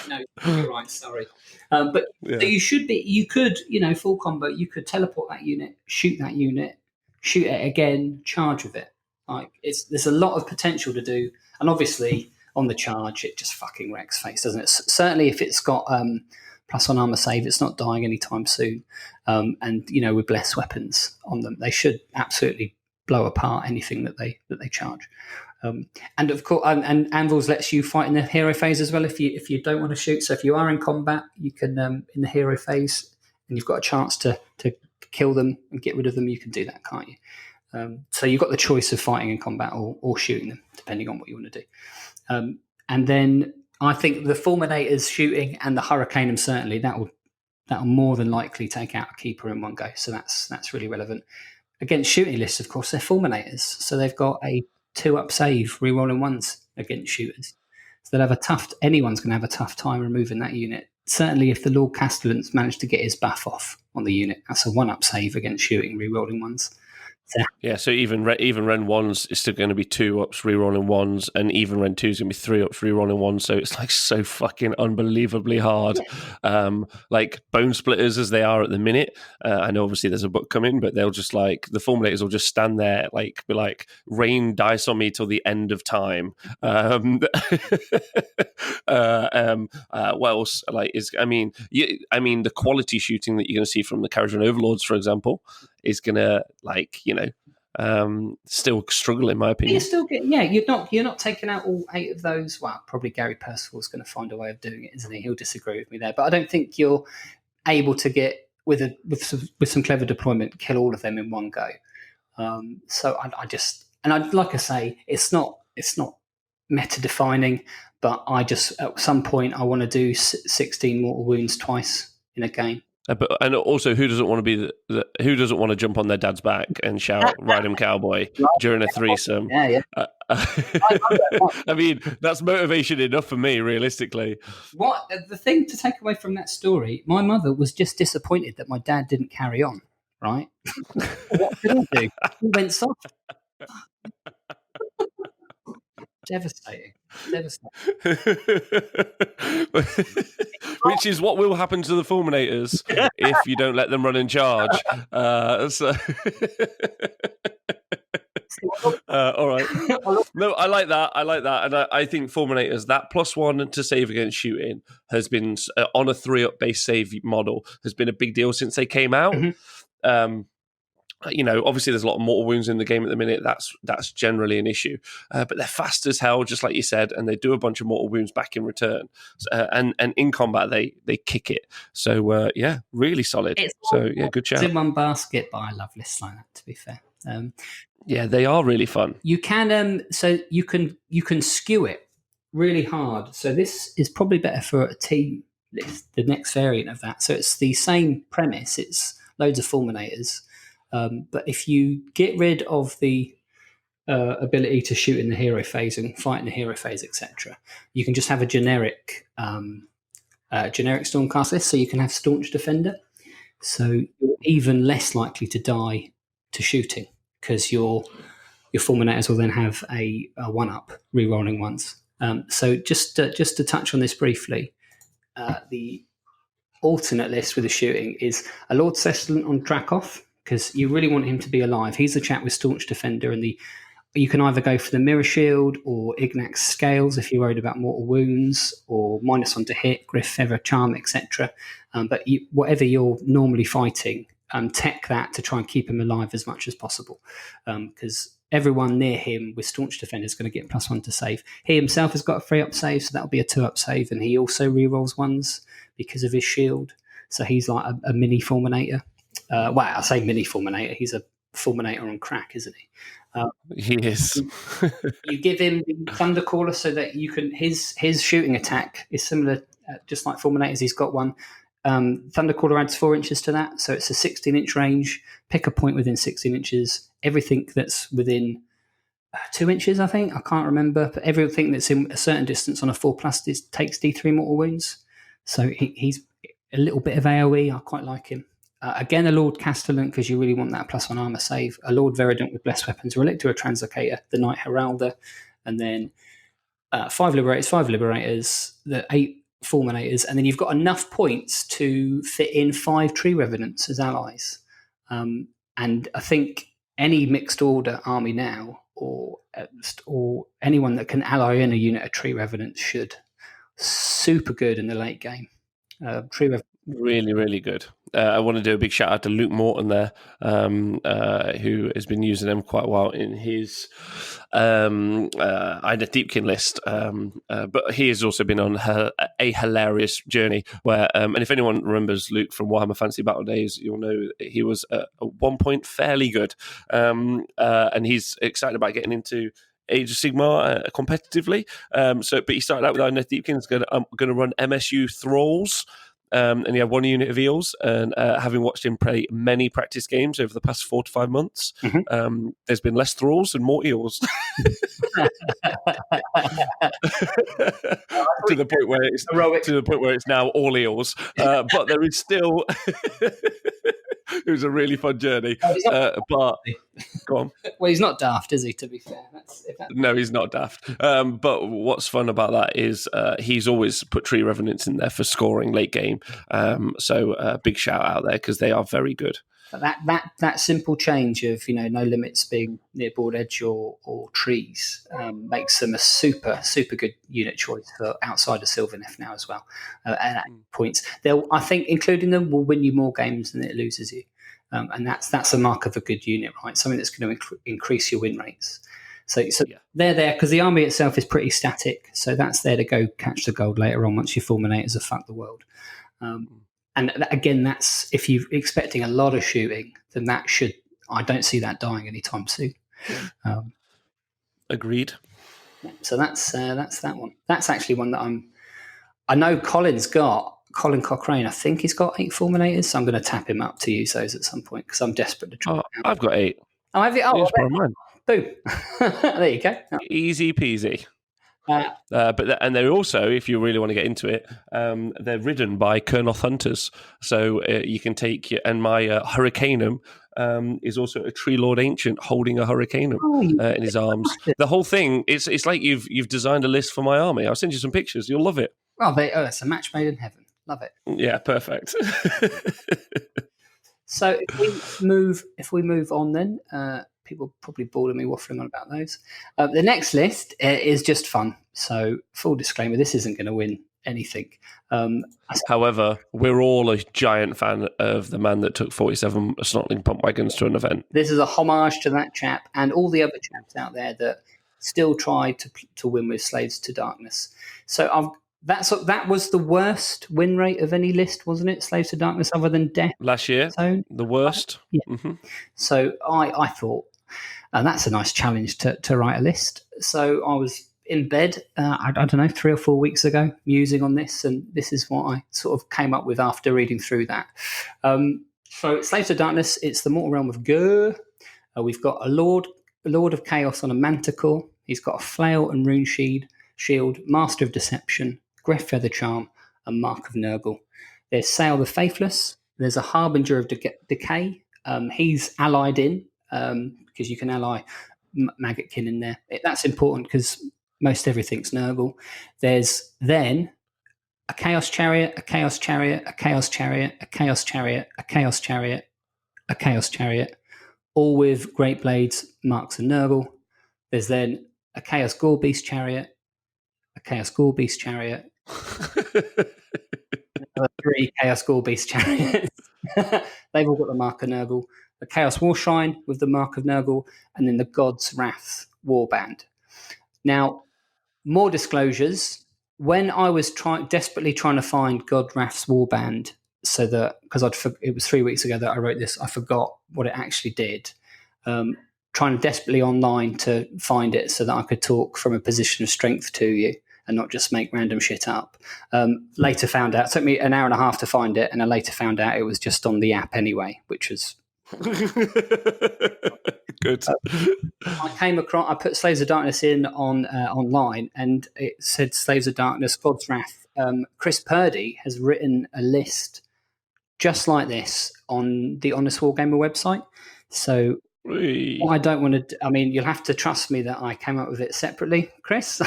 No, you're right, sorry. But so you could, full combo, you could teleport that unit, shoot it again, charge with it. There's a lot of potential to do. And obviously, on the charge, it just fucking wrecks face, doesn't it? Certainly if it's got plus on armor save, it's not dying anytime soon. And with less weapons on them, they should absolutely blow apart anything that they charge. And of course, and Anvils lets you fight in the hero phase as well if you don't want to shoot. So if you are in combat, you can in the hero phase, and you've got a chance to kill them and get rid of them. You can do that, can't you? So you've got the choice of fighting in combat or shooting them, depending on what you want to do. And then I think the Fulminators shooting and the Hurricanum certainly that will more than likely take out a Keeper in one go. So that's really relevant. Against shooting lists, of course, they're Fulminators, so they've got a 2-up save, rerolling 1s against shooters. So anyone's going to have a tough time removing that unit. Certainly if the Lord Castellan's managed to get his buff off on the unit, that's a 1-up save against shooting, rerolling 1s. Yeah, so even Ren 1s is still going to be 2-ups, rerolling 1s, and even Ren 2 is going to be 3-ups, rerolling 1s, so it's like so fucking unbelievably hard. Like Bone Splitters as they are at the minute, I know obviously there's a book coming, but they'll just the Fulminators will just stand there, be like, rain dice on me till the end of time. What else? The quality shooting that you're going to see from the Kharadron Overlords, for example, is gonna still struggle in my opinion. You're still you're not taking out all 8 of those. Well, probably Gary Percival's going to find a way of doing it, isn't he? He'll disagree with me there, but I don't think you're able to get with some clever deployment kill all of them in one go. So like I say, it's not meta defining, but I just at some point I want to do 16 mortal wounds twice in a game. And also, who doesn't want to who doesn't want to jump on their dad's back and shout "Ride 'em, cowboy" during a threesome? Yeah. I mean, that's motivation enough for me, realistically. What the thing to take away from that story? My mother was just disappointed that my dad didn't carry on. Right? What did I do? He went soft. Devastating. Which is what will happen to the Fulminators if you don't let them run in charge. All right. No, I like that. And I think Fulminators, that +1 to save against shooting has been, on a 3-up base save model, has been a big deal since they came out. Mm-hmm. Obviously there's a lot of mortal wounds in the game at the minute. That's generally an issue. But they're fast as hell, just like you said, and they do a bunch of mortal wounds back in return. And in combat, they kick it. So, really solid. Good shout. It's in one basket, but I love lists like that, to be fair. Yeah, they are really fun. You can you can skew it really hard. So this is probably better for a team list, the next variant of that. So it's the same premise. It's loads of Fulminators. But if you get rid of the ability to shoot in the hero phase and fight in the hero phase, etc., you can just have a generic Stormcast list. So you can have Staunch Defender. So you're even less likely to die to shooting because you're your Fulminators will then have a 1-up, re-rolling ones. So just to touch on this briefly, the alternate list with the shooting is a Lord Cestalent on Dracoth, because you really want him to be alive. He's the chap with Staunch Defender, and you can either go for the Mirror Shield or Ignac's Scales if you're worried about mortal wounds, or -1 to hit, Griff, Feather, Charm, etc. But whatever you're normally fighting, tech that to try and keep him alive as much as possible, because everyone near him with Staunch Defender is going to get +1 to save. He himself has got a 3-up save, so that'll be a 2-up save, and he also rerolls ones because of his shield. So he's like a mini Fulminator. Well, I say mini Fulminator. He's a Fulminator on crack, isn't he? He is. You give him the Thundercaller so that you can his shooting attack is similar, just like Fulminators. He's got one. Thundercaller adds 4 inches to that, so it's a 16-inch range. Pick a point within 16 inches. Everything that's within 2 inches, I think, I can't remember, but everything that's in a certain distance on a 4+ takes D3 mortal wounds. So he's a little bit of AoE. I quite like him. Again, a Lord Castellan, because you really want that +1 armor save. A Lord Veridant with Blessed Weapons, Relictor Translocator, the Knight Heralder, and then 5 Liberators, the 8 Fulminators, and then you've got enough points to fit in 5 Tree Revenants as allies. And I think any mixed order army now, or anyone that can ally in a unit of Tree Revenants should. Super good in the late game. Really, really good. I want to do a big shout out to Luke Morton there, who has been using them quite a while in his Ida Deepkin list. But he has also been on a hilarious journey where, and if anyone remembers Luke from Warhammer Fantasy Battle days, you'll know he was at one point fairly good. And he's excited about getting into Age of Sigmar competitively. But he started out with Ida Deepkin. He's going to run MSU Thralls. And he had 1 unit of eels, and having watched him play many practice games over the past 4 to 5 months, there's been less thralls and more eels. To the point where it's now all eels, but there is still. It was a really fun journey, but go on. Well, he's not daft, is he? To be fair, no, he's not daft. But what's fun about that is he's always put Tree Revenants in there for scoring late game. So big shout out there because they are very good. But that simple change of no limits being near board edge or trees makes them a super good unit choice for outside of Sylvaneth now as well. And at points, I think including them will win you more games than it loses you, and that's a mark of a good unit, right? Something that's going to increase your win rates. So they're there because the army itself is pretty static. So that's there to go catch the gold later on once your Fulminators have fucked the world. And again, that's if you're expecting a lot of shooting, then I don't see that dying anytime soon. Agreed. So that's that one. That's actually one that I know Colin Cochrane, I think he's got 8 Fulminators, so I'm going to tap him up to use those at some point because I'm desperate to try. I've got 8. Oh, have you? Oh, mine. Boom. There you go. Easy peasy. And they're also, if you really want to get into it, they're ridden by Kurnoth Hunters. So you can take, and my Hurricanum is also a Tree Lord Ancient holding a Hurricanum in his arms. The whole thing, it's like you've designed a list for my army. I'll send you some pictures. You'll love it. Oh, it's a match made in heaven. Love it. Yeah, perfect. So if we move on then, people are probably bored of me waffling on about those. The next list is just fun. So full disclaimer, this isn't going to win anything. However, we're all a giant fan of the man that took 47 Snotling pump wagons to an event. This is a homage to that chap and all the other chaps out there that still try to win with Slaves to Darkness. So that was the worst win rate of any list, wasn't it? Slaves to Darkness, other than Death last year. Zone. The worst. Yeah. Mm-hmm. So I thought that's a nice challenge to write a list. So I was in bed, I don't know, 3 or 4 weeks ago, musing on this, and this is what I sort of came up with after reading through that. So Slaves to Darkness, it's the mortal realm of Gur. We've got a Lord of Chaos on a Manticore. He's got a Flail and Rune Shield, Master of Deception, Gref Feather Charm, and Mark of Nurgle. There's Sail the Faithless. There's a Harbinger of Decay. He's allied in because you can ally Maggotkin in there. That's important because most everything's Nurgle. There's then a Chaos Chariot, a Chaos Chariot, a Chaos Chariot, a Chaos Chariot, a Chaos Chariot, a Chaos Chariot, all with Great Blades, Marks, and Nurgle. There's then a Chaos Gore Beast Chariot, a Chaos Gore Beast Chariot, 3 Chaos Gore Beast Chariots. They've all got the Mark of Nurgle. The Chaos Warshrine with the Mark of Nurgle, and then the God's Wrath Warband. Now, more disclosures. When I was desperately trying to find God Wrath's Warband, so that because it was 3 weeks ago that I wrote this, I forgot what it actually did. Trying desperately online to find it so that I could talk from a position of strength to you and not just make random shit up. Later found out, it took me an hour and a half to find it, and I later found out it was just on the app anyway, which was good. I put Slaves of Darkness in on online, and it said Slaves of Darkness, God's Wrath. Chris Purdy has written a list just like this on the Honest Wargamer website. So I don't want to. I mean, you'll have to trust me that I came up with it separately, Chris.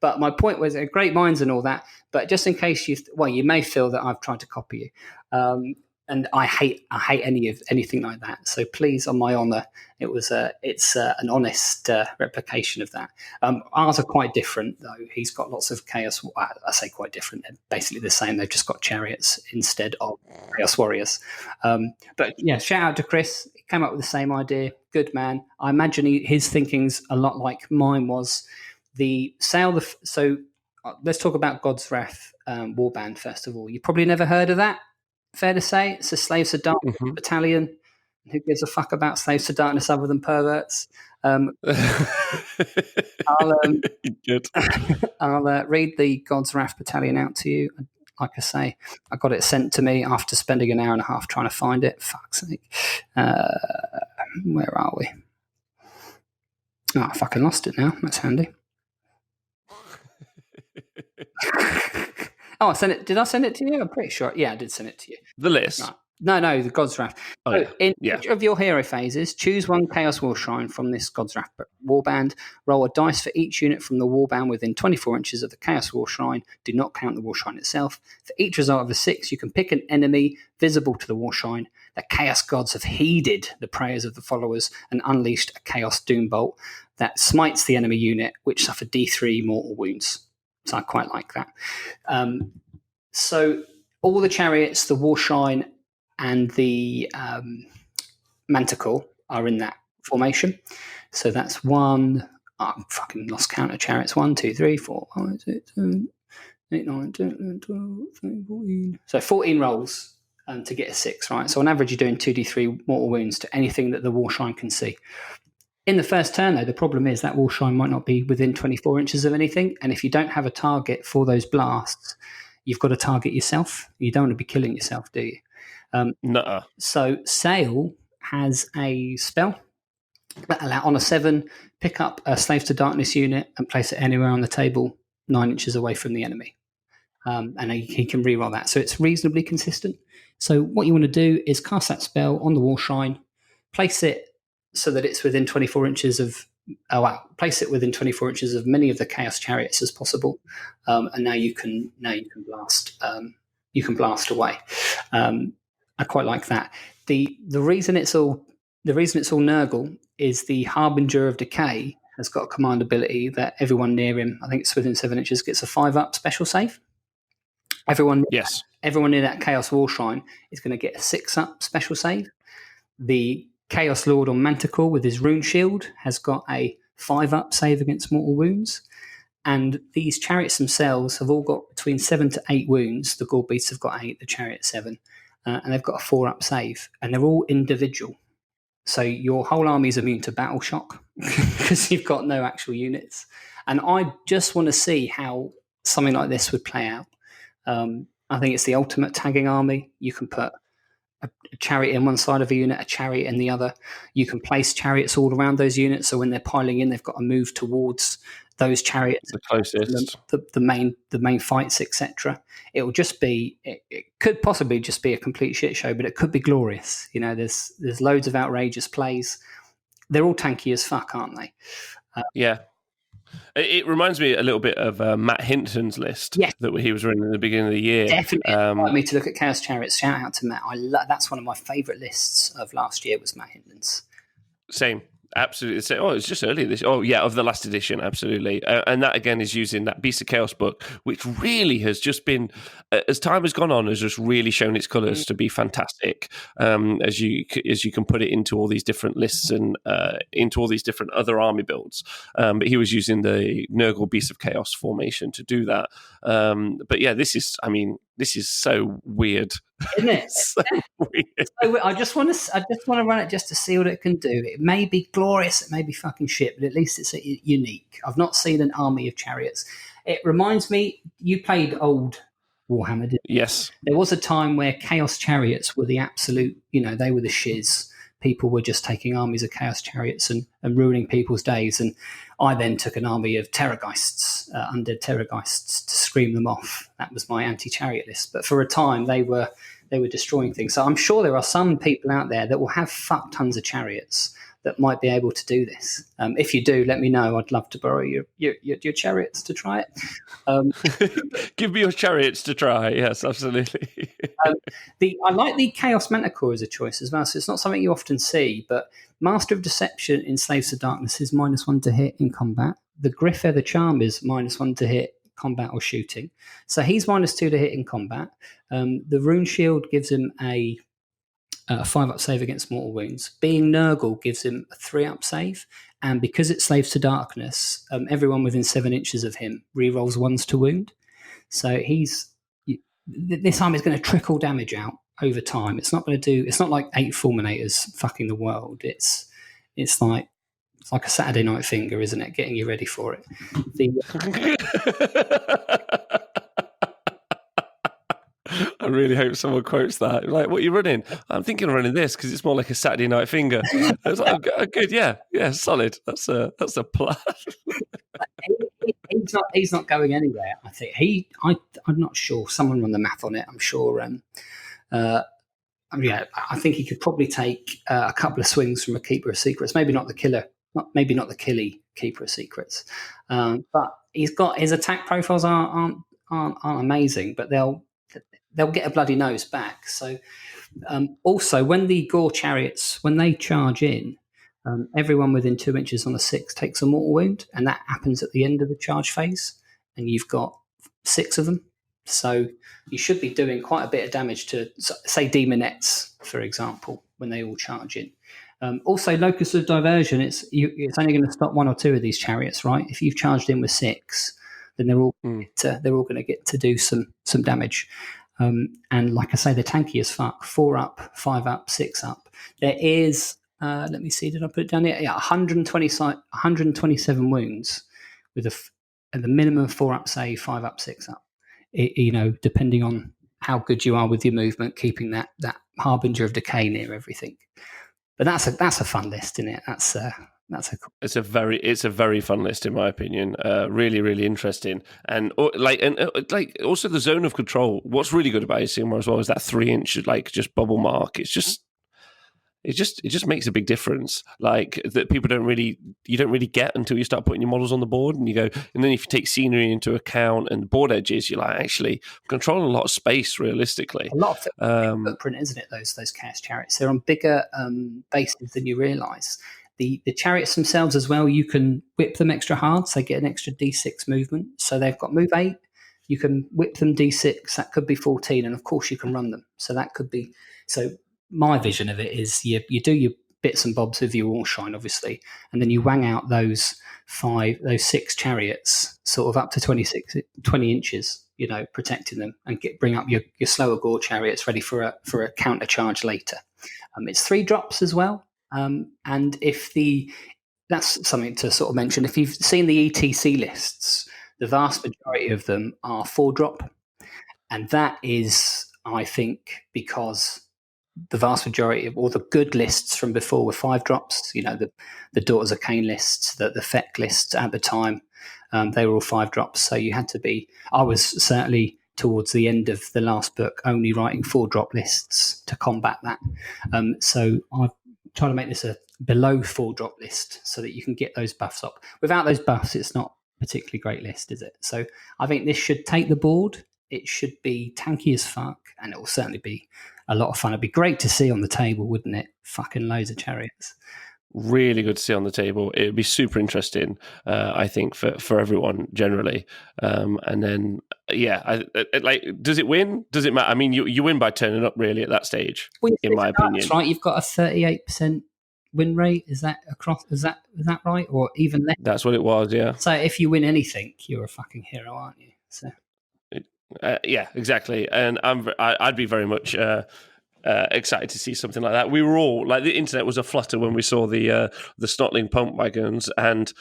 But my point was, great minds and all that. But just in case you may feel that I've tried to copy you, and I hate anything like that. So please, on my honour, it's an honest replication of that. Ours are quite different, though. He's got lots of chaos. I say quite different. They're basically the same. They've just got chariots instead of chaos warriors. But yeah, shout out to Chris. He came up with the same idea. Good man. I imagine his thinking's a lot like mine was. So let's talk about God's Wrath Warband first of all. You probably never heard of that. Fair to say, it's a Slaves of Darkness battalion. Who gives a fuck about Slaves of Darkness other than perverts? I'll read the God's Wrath battalion out to you. Like I say, I got it sent to me after spending an hour and a half trying to find it. Fuck's sake. Where are we? Oh, I fucking lost it now. That's handy. Oh, I sent it. Did I send it to you? I'm pretty sure. Yeah, I did send it to you. The list? No, the God's Wrath. In each of your hero phases, choose one Chaos Warshrine from this God's Wrath warband. Roll a dice for each unit from the warband within 24 inches of the Chaos Warshrine. Do not count the Warshrine itself. For each result of a 6, you can pick an enemy visible to the Warshrine. The Chaos Gods have heeded the prayers of the followers and unleashed a Chaos Doom Bolt that smites the enemy unit, which suffer D3 mortal wounds. So I quite like that. So all the chariots, the Warshrine, and the Manticore are in that formation. So that's one. I fucking lost count of chariots. 1, 2, 3, 4, 5, 6, 7, 8, 9, 10, 11, 12, 13, 14. So 14 rolls to get a 6, right? So on average, you're doing 2d3 mortal wounds to anything that the Warshrine can see. In the first turn, though, the problem is that Warshrine might not be within 24 inches of anything. And if you don't have a target for those blasts, you've got to target yourself. You don't want to be killing yourself, do you? Nuh-uh. So Sail has a spell that allows on a 7, pick up a Slave to Darkness unit and place it anywhere on the table 9 inches away from the enemy. And he can reroll that. So it's reasonably consistent. So what you want to do is cast that spell on the Warshrine, place it so that it's within 24 inches of place it within 24 inches of many of the Chaos Chariots as possible, and now you can blast. You can blast away. I quite like that. The reason it's all Nurgle is the Harbinger of Decay has got a command ability that everyone near him, I think it's within 7 inches, gets a 5-up special save. Everyone near that Chaos Warshrine is going to get a 6-up special save. The Chaos Lord on Manticore with his Rune Shield has got a 5-up save against mortal wounds. And these chariots themselves have all got between 7 to 8 wounds. The Gore Beasts have got 8, the chariot 7. And they've got a 4-up save. And they're all individual. So your whole army is immune to battle shock because you've got no actual units. And I just want to see how something like this would play out. I think it's the ultimate tagging army. You can put a chariot in one side of a unit, a chariot in the other. You can place chariots all around those units, so when they're piling in, they've got to move towards those chariots, the closest, the main fights, etc. It will just be. It could possibly just be a complete shit show, but it could be glorious. You know, there's loads of outrageous plays. they're all tanky as fuck, aren't they? Yeah. It reminds me a little bit of Matt Hinton's list Yes. that he was running at the beginning of the year. Definitely inspired me to look at Chaos Chariots. Shout out to Matt. That's one of my favourite lists of last year was Matt Hinton's. Same. Absolutely. Oh, it's just earlier this. Oh, yeah, of the last edition. Absolutely. And that again is using that Beast of Chaos book, which really has just been, as time has gone on, has just really shown its colours to be fantastic. As you can put it into all these different lists and into all these different other army builds. But he was using the Nurgle Beast of Chaos formation to do that. But yeah, this is so weird. Isn't it? So weird. So I just want to run it just to see what it can do. It may be glorious, it may be fucking shit, but at least it's unique. I've not seen an army of chariots. It reminds me, you played old Warhammer, didn't you? Yes. There was a time where Chaos Chariots were the absolute, they were the shiz. People were just taking armies of Chaos Chariots and ruining people's days. And I then took an army of Terrorgeists, undead Terrorgeists, to scream them off. That was my anti-chariot list. But for a time, they were destroying things. So I'm sure there are some people out there that will have fuck tons of chariots that might be able to do this. If you do, let me know. I'd love to borrow your chariots to try it. Give me your chariots to try. Yes, absolutely. I like the Chaos Manticore as a choice as well. So it's not something you often see, but Master of Deception in Slaves to Darkness is -1 to hit in combat. The Griffeather Charm is -1 to hit combat or shooting. So he's -2 to hit in combat. The Rune Shield gives him a 5-up save against mortal wounds. Being Nurgle gives him a 3-up save. And because it's Slaves to Darkness, everyone within 7 inches of him rerolls 1s to wound. So this army is going to trickle damage out over time. It's not like 8 Fulminators fucking the world. It's like a Saturday Night Finger, isn't it? Getting you ready for it. I really hope someone quotes that. Like, what are you running? I'm thinking of running this because it's more like a Saturday Night Finger. I was like, oh, good, yeah, solid. That's a plan. He's not going anywhere. I think I'm not sure. Someone run the math on it. I'm sure. I think he could probably take a couple of swings from a Keeper of Secrets. Maybe not the killer. Maybe not the killy Keeper of Secrets. But his attack profiles aren't amazing, but they'll get a bloody nose back. So also when the Gore Chariots, when they charge in, everyone within 2 inches on a 6 takes a mortal wound, and that happens at the end of the charge phase, and you've got 6 of them. So you should be doing quite a bit of damage to, say, Demonettes, for example, when they all charge in. Also, Locus of Diversion, it's only going to stop 1 or 2 of these chariots, right? If you've charged in with 6, then they're all going to get to do some damage. And like I say, they're tanky as fuck. 4-up, 5-up, 6-up. There is, let me see, did I put it down here? Yeah, 127 wounds with the minimum 4-up save, 5-up, 6-up. Depending on how good you are with your movement, keeping that harbinger of decay near everything. But that's a fun list, isn't it? It's a very fun list in my opinion. Really, really interesting, and also the zone of control. What's really good about Sigmar as well is that 3-inch just bubble mark. It just makes a big difference. Like that you don't really get until you start putting your models on the board, and then if you take scenery into account and board edges, you're like actually controlling a lot of space realistically. A lot of footprint, isn't it? Those Chaos Chariots, they're on bigger bases than you realise. The chariots themselves as well, you can whip them extra hard, so they get an extra D6 movement. So they've got move 8, you can whip them D6, that could be 14, and of course you can run them. So that could be my vision of it is you do your bits and bobs with your Warshine, obviously, and then you wang out those 6 chariots sort of up to 20 inches, protecting them, and bring up your slower Gore chariots ready for a counter charge later. It's 3 drops as well, and that's something to sort of mention. If you've seen the ETC lists, the vast majority of them are 4-drop, and that is, I think, because the vast majority of all the good lists from before were 5-drops. The Daughters of Cain lists, the Feck lists at the time, they were all 5-drops. So you had to be. I was certainly towards the end of the last book only writing 4-drop lists to combat that. So I've tried to make this a below 4-drop list so that you can get those buffs up. Without those buffs, it's not a particularly great list, is it? So I think this should take the board. It should be tanky as fuck, and it will certainly be a lot of fun. It'd be great to see on the table, wouldn't it? Fucking loads of chariots. Really good to see on the table. It would be super interesting, I think, for everyone generally. And then, like, does it win? Does it matter? I mean, you win by turning up really at that stage, Well, in my opinion. That's right. You've got a 38% win rate. Is that across? Is that right, or even less? That's what it was. Yeah. So if you win anything, you're a fucking hero, aren't you? So. Yeah, exactly. And I'd be very much excited to see something like that. We were all like, the internet was aflutter when we saw the Snotling pump wagons, and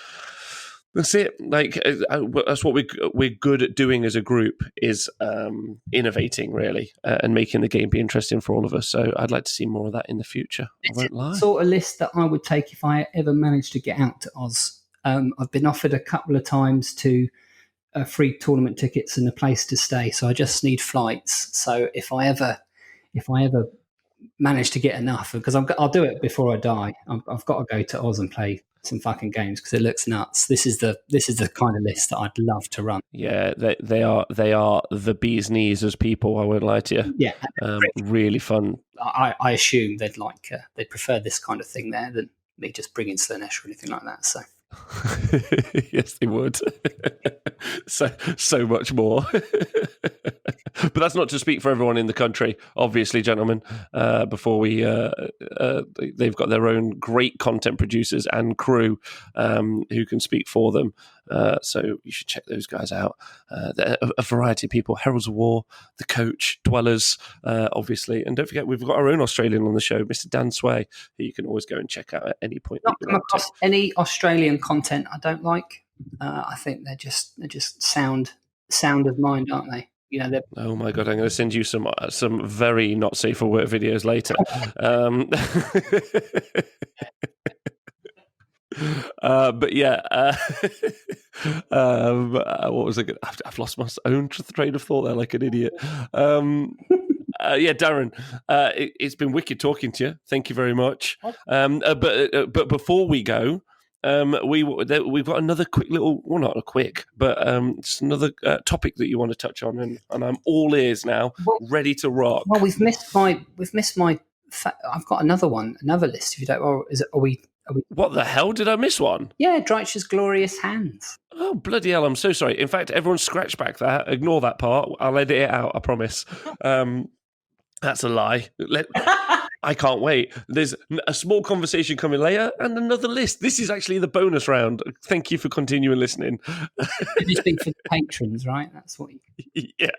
that's it. Like, that's what we're good at doing as a group, is innovating really, and making the game be interesting for all of us. So I'd like to see more of that in the future. I won't lie. Sort of list that I would take if I ever managed to get out to Oz. I've been offered a couple of times to free tournament tickets and a place to stay, so I just need flights. So if I ever manage to get enough, because I'll do it before I die. I've got to go to Oz and play some fucking games because it looks nuts. This is the kind of list that I'd love to run. Yeah, they are the bee's knees as people. I won't lie to you. Yeah, really fun. I assume they'd prefer this kind of thing there than me just bringing Slanesh or anything like that. So. Yes, they would. so much more. But that's not to speak for everyone in the country, obviously, gentlemen. Before we, they've got their own great content producers and crew who can speak for them. So you should check those guys out. A variety of people: Heralds of War, The Coach, Dwellers, obviously, and don't forget we've got our own Australian on the show, Mr. Dan Sway, who you can always go and check out at any point. Not come across any Australian content I don't like. I think they're just sound of mind, aren't they? You know. Oh my god! I'm going to send you some very not safe for work videos later. But yeah, what was I going? I've lost my own train of thought there, like an idiot. Yeah, Darren, it's been wicked talking to you. Thank you very much. But before we go, we've got another quick little, well, not a quick, but just another topic that you want to touch on, and I'm all ears now, ready to rock. Well, we've missed my. I've got another list. If you don't, or is it? Are we? What the hell? Did I miss one? Yeah, Dreicher's Glorious Hands. Oh, bloody hell, I'm so sorry. In fact, everyone scratch back that. Ignore that part. I'll edit it out, I promise. That's a lie. I can't wait. There's a small conversation coming later and another list. This is actually the bonus round. Thank you for continuing listening. It's been for the patrons, right? That's what Yeah,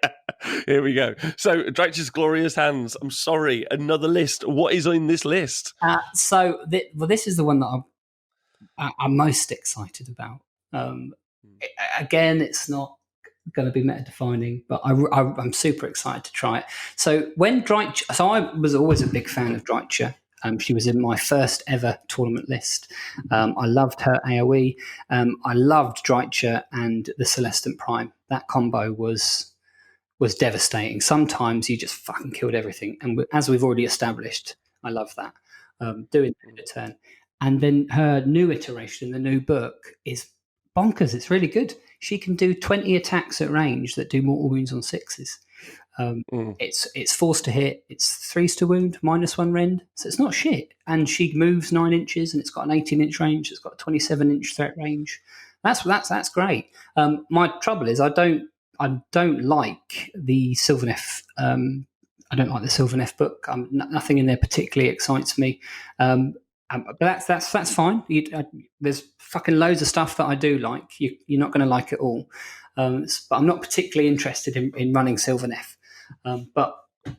here we go. So, Dreicher's Glorious Hands. I'm sorry, another list. What is in this list? This is the one that I'm most excited about. Again, it's not going to be meta defining, but I'm super excited to try it. So I was always a big fan of Dreicher. She was in my first ever tournament list. I loved her AoE. I loved Dreicher and the Celestant Prime. That combo was devastating. Sometimes you just fucking killed everything, and as we've already established, I love that. Doing a turn, and then her new iteration, the new book, is bonkers. It's really good. She can do 20 attacks at range that do mortal wounds on 6s. It's forced to hit. It's 3s to wound, -1 rend. So it's not shit. And she moves 9 inches, and it's got an 18-inch range. It's got a 27-inch threat range. That's great. My trouble is I don't like the Sylvaneth. I don't like the Sylvaneth book. Nothing in there particularly excites me. But that's fine. There's fucking loads of stuff that I do like. You're not going to like it all. But I'm not particularly interested in running Sylvaneth. But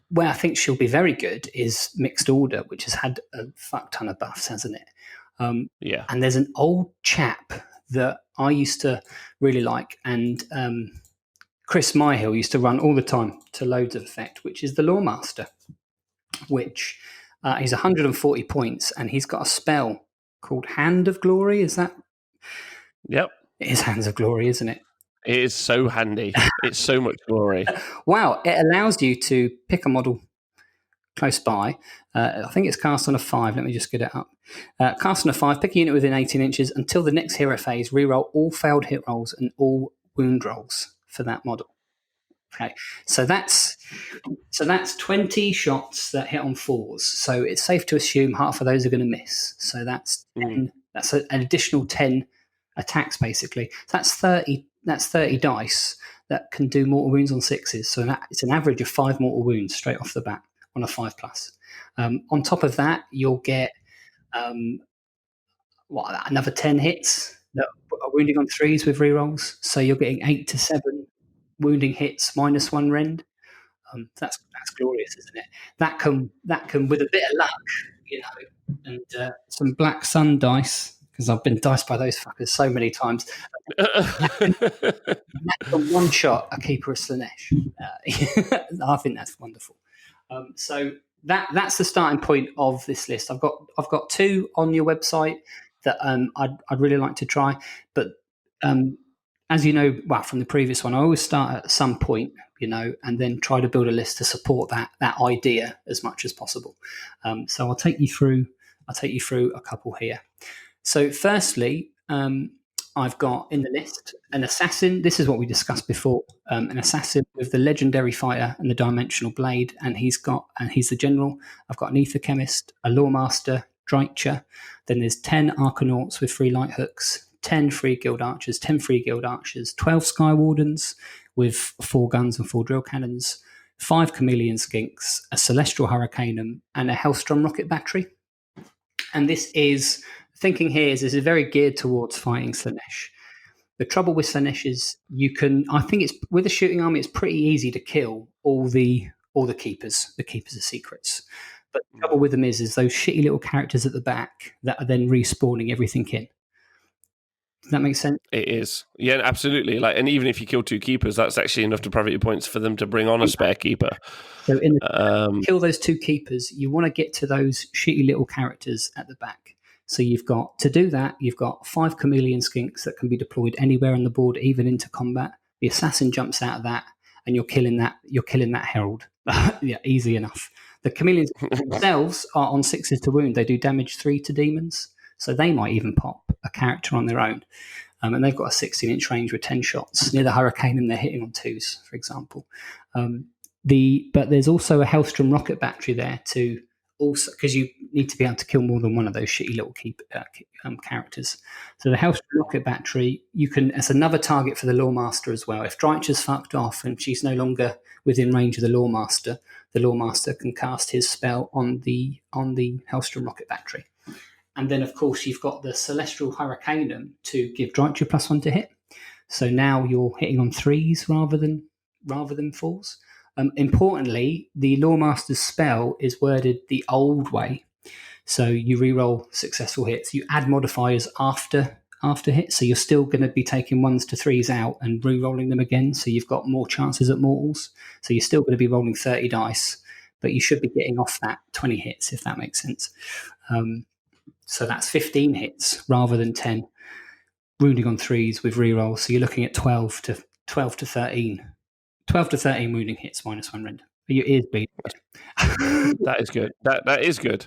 where I think she'll be very good is Mixed Order, which has had a fuck ton of buffs, hasn't it? Yeah. And there's an old chap that I used to really like, and Chris Myhill used to run all the time to loads of effect, which is the Lawmaster, which... he's 140 points, and he's got a spell called Hand of Glory. Is that? Yep. It is Hands of Glory, isn't it? It is so handy. It's so much glory. Wow. It allows you to pick a model, close by. I think it's cast on a 5. Let me just get it up. Cast on a 5, pick a unit within 18 inches until the next hero phase. Reroll all failed hit rolls and all wound rolls for that model. Okay, so that's 20 shots that hit on 4s. So it's safe to assume half of those are going to miss. So that's 10, that's an additional 10 attacks basically. So that's 30. That's 30 dice that can do mortal wounds on 6s. So it's an average of 5 mortal wounds straight off the bat on a 5+. On top of that, you'll get another 10 hits that are wounding on 3s with rerolls. So you're getting 8 to 7 wounding hits minus 1 rend. That's glorious, isn't it? That can with a bit of luck, and some black sun dice, because I've been diced by those fuckers so many times. That can one shot a keeper of Slanesh. I think that's wonderful. So that's the starting point of this list. I've got 2 on your website that I'd really like to try, but as you know, from the previous one, I always start at some point, and then try to build a list to support that idea as much as possible. So I'll take you through a couple here. So firstly, I've got in the list an assassin. This is what we discussed before. An assassin with the legendary fighter and the dimensional blade, and he's the general. I've got an ether chemist, a lawmaster, Drycher. Then there's 10 arcanauts with 3 light hooks, 10 free guild archers, 10 free guild archers, 12 sky wardens with 4 guns and 4 drill cannons, 5 chameleon skinks, a celestial hurricanum, and a hellstrom rocket battery. And this is very geared towards fighting Slanesh. The trouble with Slanesh is with a shooting army, it's pretty easy to kill all the keepers of secrets. But the trouble with them is those shitty little characters at the back that are then respawning everything in. Does that make sense? It is. Yeah, absolutely. And even if you kill 2 keepers, that's actually enough to priority points for them to bring on a spare keeper. So kill those 2 keepers, you want to get to those shitty little characters at the back. So you've got 5 chameleon skinks that can be deployed anywhere on the board, even into combat. The assassin jumps out of that, and you're killing that herald. Yeah, easy enough. The chameleons themselves are on 6s to wound. They do damage 3 to demons. So they might even pop a character on their own. And they've got a 16-inch range with 10 shots. Near the Hurricane, and they're hitting on 2s, for example. But there's also a Hellstrom rocket battery there to also, because you need to be able to kill more than one of those shitty little characters. So the Hellstrom rocket battery, it's another target for the Lawmaster as well. If Drycher's fucked off and she's no longer within range of the Lawmaster can cast his spell on the Hellstrom rocket battery. And then, of course, you've got the Celestial Hurricanum to give Drycher +1 to hit. So now you're hitting on 3s rather than 4s. Importantly, the Lawmaster's spell is worded the old way. So you reroll successful hits. You add modifiers after hits. So you're still going to be taking 1s to 3s out and rerolling them again. So you've got more chances at mortals. So you're still going to be rolling 30 dice, but you should be getting off that 20 hits, if that makes sense. So that's 15 hits rather than 10, wounding on 3s with rerolls. So you're looking at 12 to 13 wounding hits minus 1 rend. Your ears bleeding. That is good. That is good.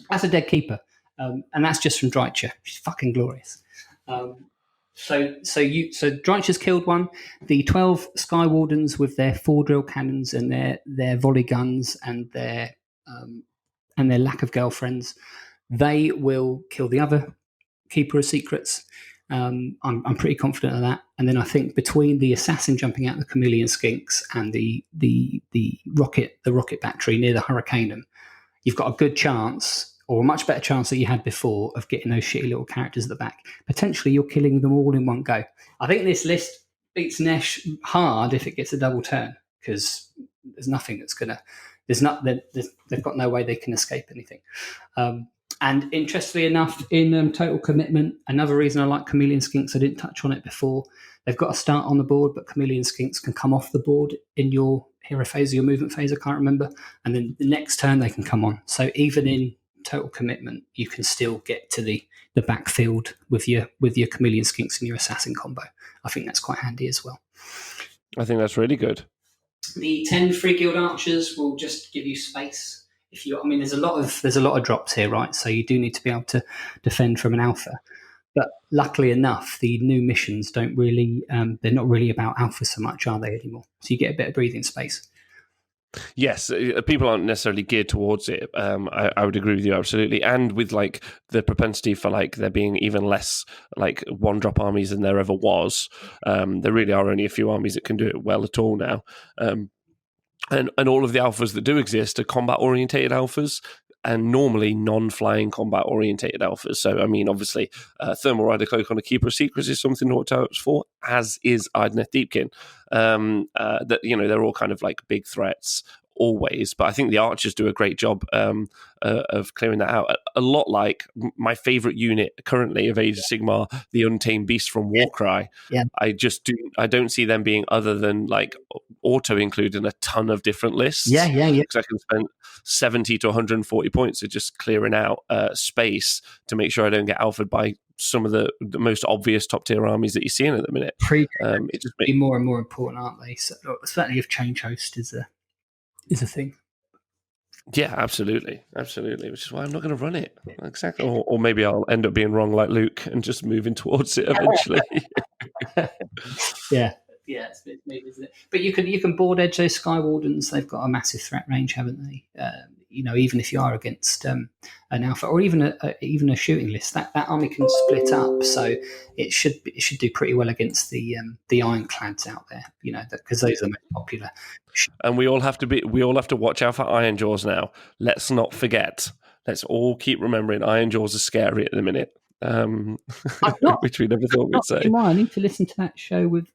That's a dead keeper, and that's just from Drycher. She's fucking glorious. So Drycher's killed one. The 12 Sky Wardens with their 4 drill cannons and their volley guns and their lack of girlfriends, they will kill the other keeper of secrets. I'm pretty confident of that. And then I think between the assassin jumping out the chameleon skinks and the rocket battery near the Hurricanum, you've got a good chance, or a much better chance than you had before, of getting those shitty little characters at the back. Potentially you're killing them all in one go. I think this list beats Nesh hard if it gets a double turn, because there's nothing that's gonna. They've got no way they can escape anything. And interestingly enough, in Total Commitment, another reason I like Chameleon Skinks, I didn't touch on it before, they've got to start on the board, but Chameleon Skinks can come off the board in your hero phase or your movement phase, I can't remember, and then the next turn they can come on. So even in Total Commitment, you can still get to the backfield with your Chameleon Skinks and your Assassin combo. I think that's quite handy as well. I think that's really good. The 10 free guild archers will just give you space if you, I mean, there's a lot of drops here, right? So you do need to be able to defend from an alpha. But luckily enough, the new missions don't really, they're not really about alpha so much, are they, anymore? So you get a bit of breathing space. Yes, people aren't necessarily geared towards it. I would agree with you absolutely, and with like the propensity for like there being even less like one drop armies than there ever was. There really are only a few armies that can do it well at all now. And all of the alphas that do exist are combat orientated alphas, and normally non-flying combat orientated alphas. So, I mean, obviously, Thermal Rider Cloak on a Keeper of Secrets is something to watch out for, as is Idoneth Deepkin. That they're all kind of like big threats always, but I think the archers do a great job of clearing that out. A lot like my favorite unit currently of Age of Sigmar, the Untamed Beast from Warcry. Yeah. I don't see them being other than like auto include in a ton of different lists. Yeah. Because I can spend 70 to 140 points of just clearing out space to make sure I don't get alphaed by some of the most obvious top tier armies that you're seeing at the minute. It just be more and more important, aren't they? So, certainly, if change host is a thing. Yeah, absolutely, which is why I'm not going to run it. Exactly, or maybe I'll end up being wrong like Luke and just moving towards it eventually. Yeah, it's maybe, isn't it? But you can board edge those Sky Wardens. They've got a massive threat range, haven't they? Even if you are against an alpha or even a shooting list, that army can split up. So it should do pretty well against the ironclads out there. Because those are the most popular. And we all have to watch out for Iron Jaws now. Let's not forget. Let's all keep remembering Iron Jaws are scary at the minute. Which we never thought we'd say. I need to listen to that show with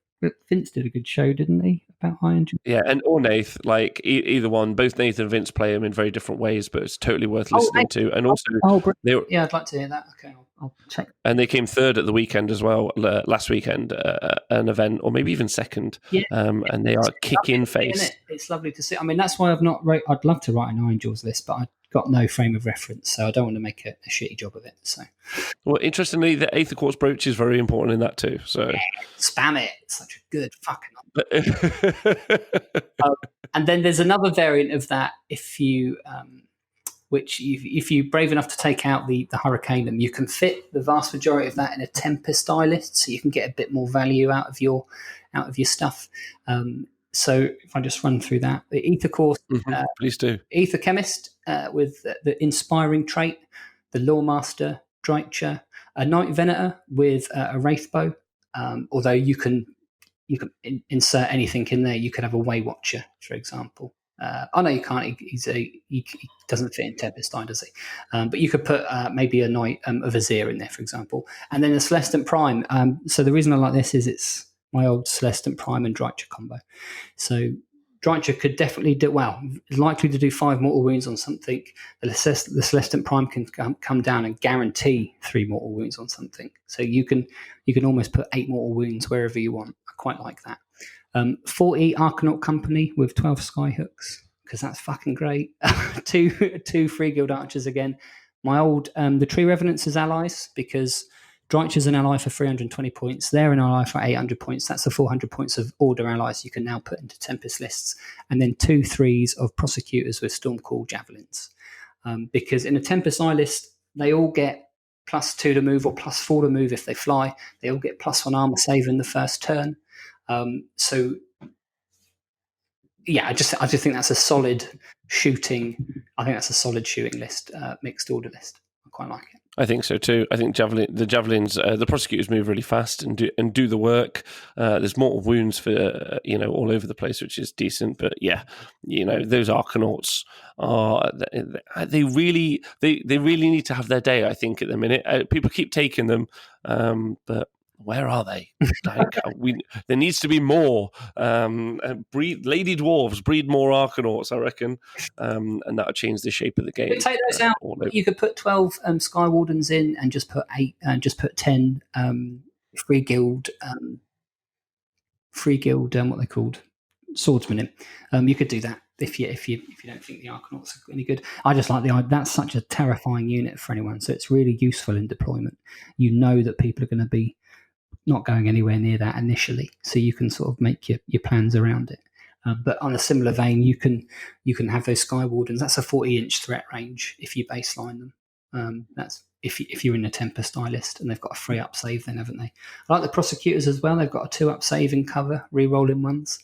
Vince. Did a good show, didn't he, about Iron Jaws? Yeah, or Nath, like either one. Both Nath and Vince play them in very different ways, but it's totally worth listening to. And also, I'd like to hear that. Okay, I'll check. And they came third at the weekend as well, last weekend, an event, or maybe even second. Yeah. And they are kicking face. It's lovely to see. I mean, that's why I've not. I'd love to write an Iron Jaws list, but I've got no frame of reference, so I don't want to make a shitty job of it. So, well, interestingly, the Aether Quartz brooch is very important in that too. So, spam it. It's such a good fucking. And then there's another variant of that. If you, if you're brave enough to take out the Hurricanum, you can fit the vast majority of that in a Tempest list, so you can get a bit more value out of your stuff. So if I just run through that, the Aether Course, please do. Aether Chemist with the Inspiring trait, the Lawmaster, Dreicher, a Night Venator with a Wraithbow. Although you can insert anything in there. You could have a Way Watcher, for example. No, you can't. He doesn't fit in Tempest, does he? But you could put maybe a Knight of Azir in there, for example. And then the Celestant Prime. So the reason I like this is it's my old Celestant Prime and Dreicher combo. So Dreicher could definitely do well. Likely to do 5 mortal wounds on something. The Celestant Prime can come down and guarantee 3 mortal wounds on something. So you can almost put 8 mortal wounds wherever you want. I quite like that. 40 Arcanaut Company with 12 Skyhooks, because that's fucking great. two Free Guild Archers again. My old the Tree Revenants as allies, because Dreicher's an ally for 320 points. They're an ally for 800 points. That's the 400 points of Order allies you can now put into Tempest lists. And then 2 3s of Prosecutors with Stormcall Javelins. Because in a Tempest eye list, they all get +2 to move or +4 to move if they fly. They all get +1 armor save in the first turn. So yeah, I just think that's a solid shooting. I think that's a solid shooting list, mixed order list. I quite like it. I think so too. I think the javelins, the prosecutors move really fast and do the work. There's mortal wounds for all over the place, which is decent. But yeah, those Arcanauts are they really need to have their day. I think at the minute, people keep taking them, but where are they? Like there needs to be more. Lady Dwarves breed more Arcanauts, I reckon, and that'll change the shape of the game. But take those out. You could put 12 Sky Wardens in, and just put 8, and just put 10 Free Guild. What they're called, swordsmen in. You could do that if you don't think the Arcanauts are any good. I just like that's such a terrifying unit for anyone. So it's really useful in deployment. You know that people are going to be not going anywhere near that initially, so you can sort of make your plans around it. But on a similar vein, you can have those Sky Wardens. That's a 40-inch threat range if you baseline them. That's if you're in a Temper stylist, and they've got a 3-up save, then haven't they? I like the Prosecutors as well. They've got a 2-up save in cover, re-rolling ones.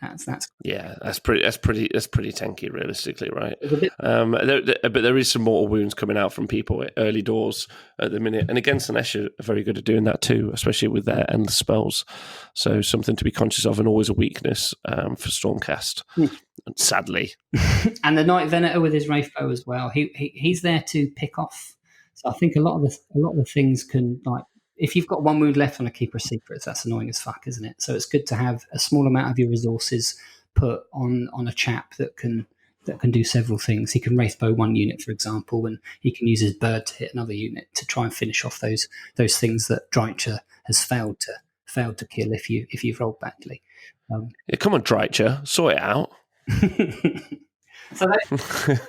That's Yeah, that's pretty tanky, realistically, right? a bit. But there is some mortal wounds coming out from people at early doors at the minute, and against Slanesh are very good at doing that too, especially with their endless spells. So something to be conscious of, and always a weakness for Stormcast, sadly. And the Night Venator with his Wraithbow as well. He's there to pick off. So I think a lot of the things can, like, if you've got 1 wound left on a Keeper of Secrets, that's annoying as fuck, isn't it? So it's good to have a small amount of your resources put on a chap that can do several things. He can Wraithbow 1 unit, for example, and he can use his bird to hit another unit to try and finish off those things that Drycher has failed to kill if you've rolled badly. Yeah, come on, Drycher, sort it out. So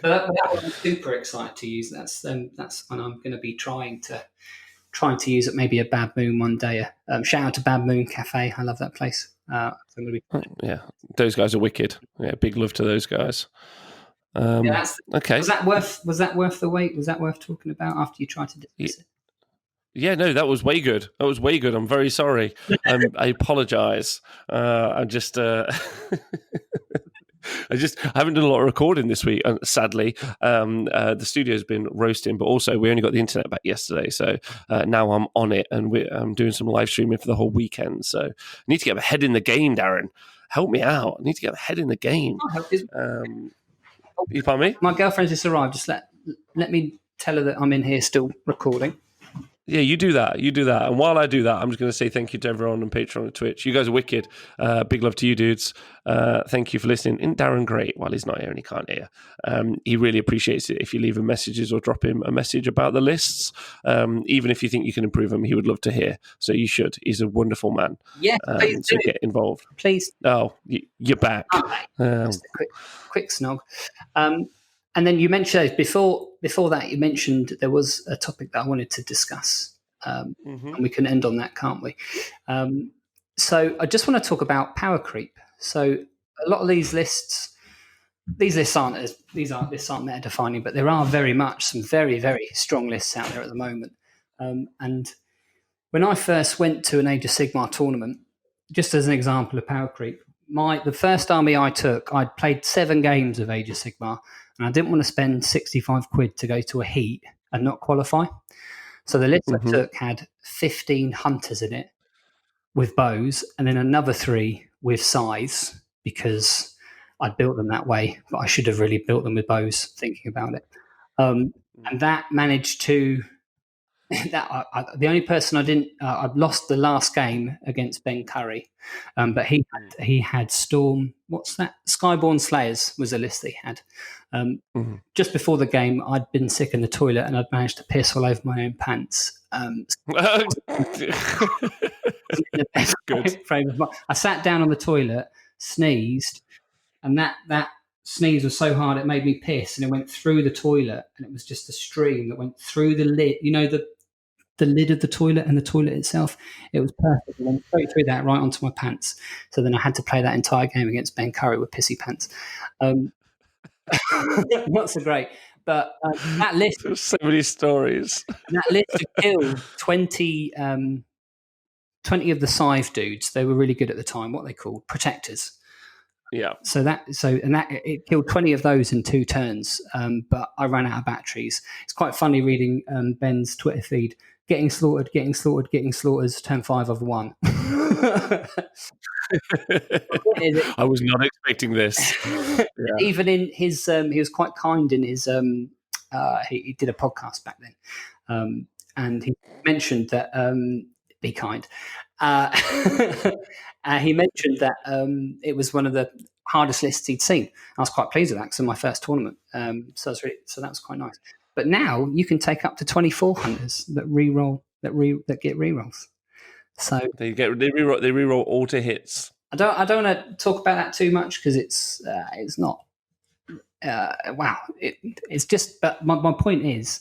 that one I'm super excited to use. That's when I'm going to be trying to use it. Maybe a Bad Moon one day. Shout out to Bad Moon Cafe. I love that place. Yeah, those guys are wicked. Yeah, big love to those guys. Okay. Was that worth the wait? Was that worth talking about after you tried to dismiss it? Yeah, no, that was way good. I'm very sorry. I apologise. I'm just. I haven't done a lot of recording this week, sadly. The studio's been roasting, but also we only got the internet back yesterday, so now I'm on it, and I'm doing some live streaming for the whole weekend. So I need to get my head in the game, Darren. Help me out. I need to get my head in the game. You pardon me? My girlfriend's just arrived. Just let me tell her that I'm in here still recording. Yeah, you do that. And while I do that, I'm just going to say thank you to everyone on Patreon and Twitch. You guys are wicked. Big love to you, dudes. Thank you for listening. And Darren, great. While he's not here and he can't hear, he really appreciates it if you leave him messages or drop him a message about the lists. Even if you think you can improve them, he would love to hear. So you should. He's a wonderful man. Yeah, please so do. Get involved. Please. Oh, you're back. Just a quick snog. And then you mentioned before that, you mentioned there was a topic that I wanted to discuss, and we can end on that, can't we? So I just want to talk about power creep. So a lot of these lists aren't meta defining, but there are very much some very, very strong lists out there at the moment. And when I first went to an Age of Sigmar tournament, just as an example of power creep, the first army I took, I'd played 7 games of Age of Sigmar, and I didn't want to spend 65 quid to go to a heat and not qualify. So the list I took had 15 hunters in it with bows, and then another 3 with scythes, because I'd built them that way, but I should have really built them with bows, thinking about it. And that managed to... the only person I didn't... I'd lost the last game against Ben Curry, but he had Storm... What's that? Skyborn Slayers was a list that he had. Just before the game, I'd been sick in the toilet and I'd managed to piss all over my own pants. Good. I sat down on the toilet, sneezed, and that sneeze was so hard it made me piss, and it went through the toilet, and it was just a stream that went through the lid. You know, the lid of the toilet and the toilet itself. It was perfect. It went straight through that, right onto my pants. So then I had to play that entire game against Ben Curry with pissy pants. Not so great. But that list... There's so many stories. That list had killed 20 of the Scythe dudes. They were really good at the time. What they called protectors. Yeah. So it killed 20 of those in 2 turns. But I ran out of batteries. It's quite funny reading Ben's Twitter feed. Getting slaughtered, turn 5 of 1. I was not expecting this. Yeah. Even in his, he was quite kind in his, he did a podcast back then. And he mentioned that, be kind. He mentioned that it was one of the hardest lists he'd seen. I was quite pleased with that because it was my first tournament. So that was quite nice. But now you can take up to 24 hunters that re-roll that get re-rolls. So they re-roll all to hits. I don't want to talk about that too much because it's not. Wow, it's just. But my point is,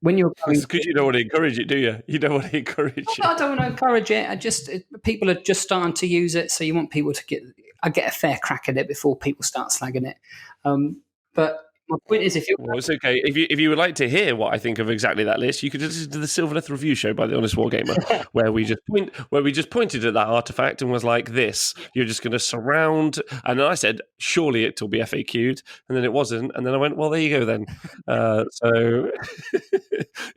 when you're going, it's because you don't want to encourage it, do you? You don't want to encourage it. I don't want to encourage it. People are just starting to use it, so you want people to get. I get a fair crack at it before people start slagging it. But my point is, if you're Well, it's okay. If you would like to hear what I think of exactly that list, you could listen to the Silverleth review show by the Honest Wargamer, where we just pointed at that artifact and was like, "This, you're just going to surround." And then I said, "Surely it'll be FAQ'd," and then it wasn't. And then I went, "Well, there you go then." So,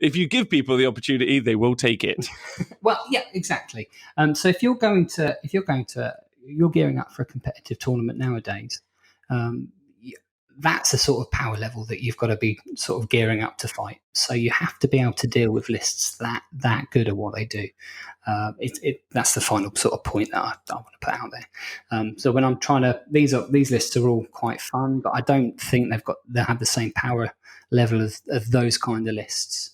if you give people the opportunity, they will take it. Well, yeah, exactly. So if you're gearing up for a competitive tournament nowadays, that's a sort of power level that you've got to be sort of gearing up to fight. So you have to be able to deal with lists that good at what they do. That's the final sort of point that I want to put out there. So when I'm trying to, these lists are all quite fun, but I don't think they have the same power level of those kind of lists.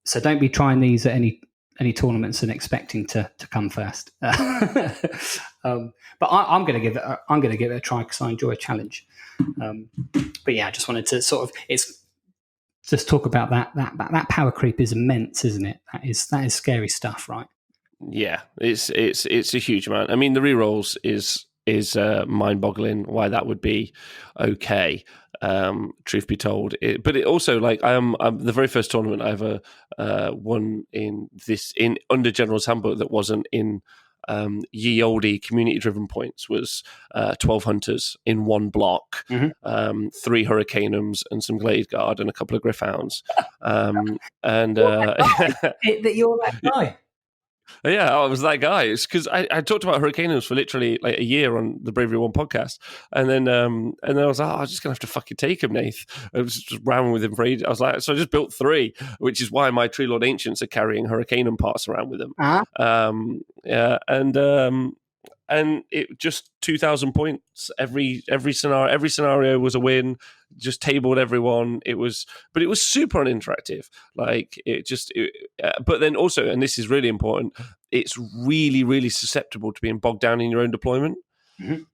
So don't be trying these at any tournaments and expecting to come first. But I'm going to give it a try because I enjoy a challenge. But yeah, I just wanted to just talk about that power creep is immense, isn't it? That is scary stuff, right? Yeah, it's a huge amount. I mean, the rerolls is mind-boggling why that would be okay. Truth be told, but it also like I'm the very first tournament I ever won in under General's Handbook that wasn't in ye olde community-driven points was 12 hunters in one block, 3 Hurricanums and some Glade Guard and a couple of Griffhounds. That you're that guy. Yeah, I was that guy. It's because I talked about Hurricanums for literally like a year on the Bravery One podcast, and then I was like, I'm just gonna have to fucking take him, Nath. I was just round with him for ages. I was like, so I just built 3, which is why my Tree Lord Ancients are carrying Hurricanum parts around with them. Yeah, and it just 2,000 points every scenario. Every scenario was a win. Just tabled everyone. But it was super uninteractive. Like but then also, and this is really important, it's really, really susceptible to being bogged down in your own deployment. Mm-hmm.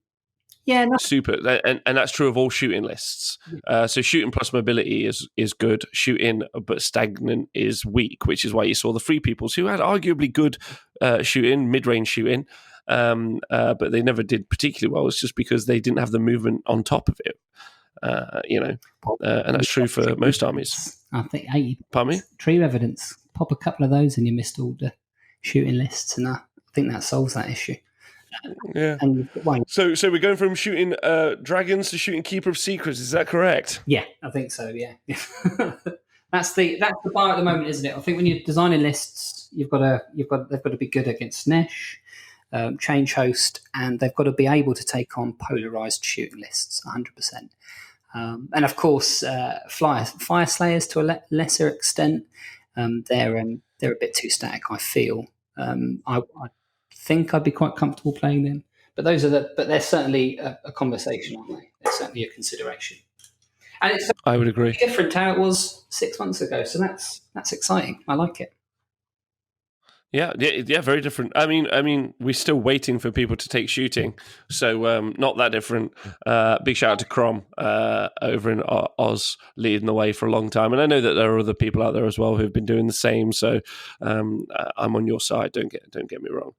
Yeah, super, and that's true of all shooting lists. So shooting plus mobility is good. Shooting but stagnant is weak, which is why you saw the Free Peoples who had arguably good shooting, mid-range shooting. But they never did particularly well. It's just because they didn't have the movement on top of it, and that's true for most armies. I think 80. Pardon me? Tree evidence. Pop a couple of those, and you missed all the shooting lists, and I think that solves that issue. Yeah. So we're going from shooting dragons to shooting Keeper of Secrets. Is that correct? Yeah, I think so. Yeah. That's the bar at the moment, isn't it? I think when you're designing lists, they've got to be good against Nesh. Change host, and they've got to be able to take on polarized shooting lists 100%. And of course, fire slayers to a lesser extent. They're a bit too static, I feel. I think I'd be quite comfortable playing them, but they're certainly a conversation, aren't they? They're certainly a consideration. And I would agree. Different how it was 6 months ago, so that's exciting. I like it. Yeah, very different. I mean, we're still waiting for people to take shooting, so not that different. Big shout out to Crom over in Oz, leading the way for a long time, and I know that there are other people out there as well who've been doing the same. So I'm on your side. Don't get me wrong.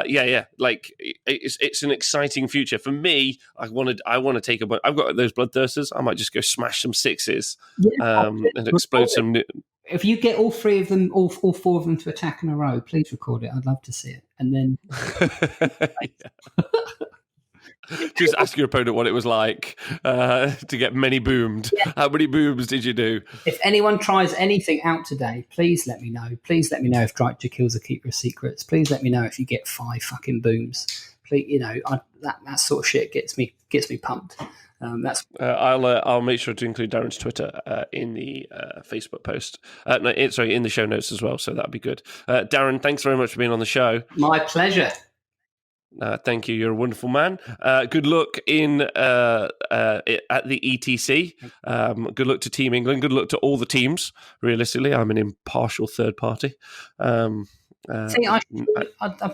Yeah. Like it's an exciting future for me. I want to take a bunch. I've got those bloodthirsters. I might just go smash some 6s and explode some. If you get all 3 of them, all 4 of them to attack in a row, please record it. I'd love to see it. And then just ask your opponent what it was like to get many boomed. Yeah. How many booms did you do? If anyone tries anything out today, please let me know. Please let me know if Drycha kills a Keeper of Secrets. Please let me know if you get 5 fucking booms. Please, that sort of shit gets me pumped. I'll make sure to include Darren's Twitter in the Facebook post. In the show notes as well. So that'd be good. Darren, thanks very much for being on the show. My pleasure. Thank you. You're a wonderful man. Good luck at the ETC. Good luck to Team England. Good luck to all the teams. Realistically, I'm an impartial third party. I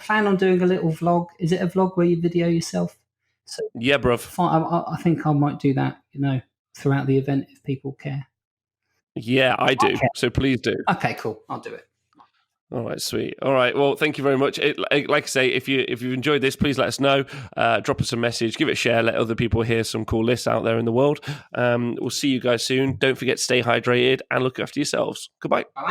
plan on doing a little vlog. Is it a vlog where you video yourself? So, yeah, bruv. I think I might do that, throughout the event if people care. Yeah, I do. Okay. So please do. Okay, cool. I'll do it. All right, sweet. All right, well, thank you very much. Like I say, if you've enjoyed this, please let us know. Drop us a message, give it a share, let other people hear some cool lists out there in the world. We'll see you guys soon. Don't forget to stay hydrated and look after yourselves. Goodbye. Bye.